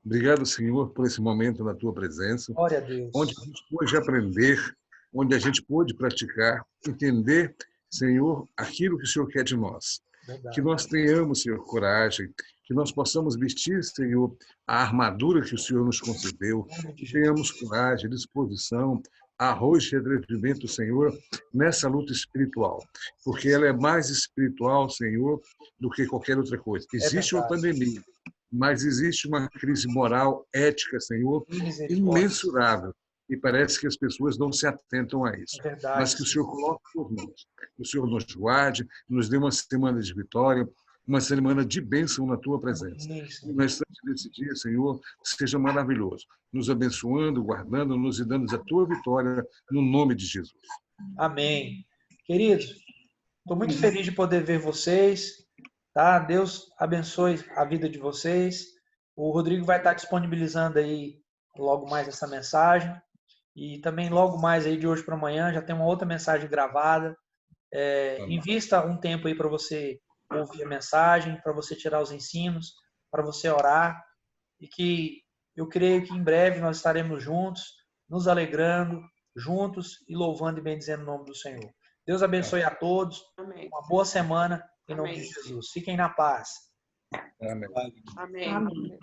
[SPEAKER 8] obrigado, Senhor, por esse momento na Tua presença,
[SPEAKER 2] Glória a Deus.
[SPEAKER 8] Onde a gente pôde aprender, onde a gente pôde praticar, entender, Senhor, aquilo que o Senhor quer de nós.
[SPEAKER 2] Verdade.
[SPEAKER 8] Que nós tenhamos, Senhor, coragem, que nós possamos vestir, Senhor, a armadura que o Senhor nos concedeu, que tenhamos coragem, disposição, arrojo e atrevimento, Senhor, nessa luta espiritual, porque ela é mais espiritual, Senhor, do que qualquer outra coisa. Existe uma pandemia, mas existe uma crise moral, ética, Senhor, imensurável, e parece que as pessoas não se atentam a isso. Mas que o Senhor coloque por nós, que o Senhor nos guarde, nos dê uma semana de vitória, uma semana de bênção na Tua presença. E o restante desse dia, Senhor, seja maravilhoso, nos abençoando, guardando-nos e dando a Tua vitória, no nome de Jesus.
[SPEAKER 2] Amém. Queridos, estou muito feliz de poder ver vocês, tá? Deus abençoe a vida de vocês. O Rodrigo vai estar disponibilizando aí logo mais essa mensagem. E também logo mais aí de hoje para amanhã já tem uma outra mensagem gravada. Invista um tempo aí para você ouvir a mensagem, para você tirar os ensinos, para você orar, e que eu creio que em breve nós estaremos juntos, nos alegrando, juntos e louvando e bendizendo o nome do Senhor. Deus abençoe a todos.
[SPEAKER 1] Amém.
[SPEAKER 2] Uma boa semana em nome
[SPEAKER 1] Amém.
[SPEAKER 2] de Jesus. Fiquem na paz.
[SPEAKER 8] Amém.
[SPEAKER 1] Amém.
[SPEAKER 3] Amém.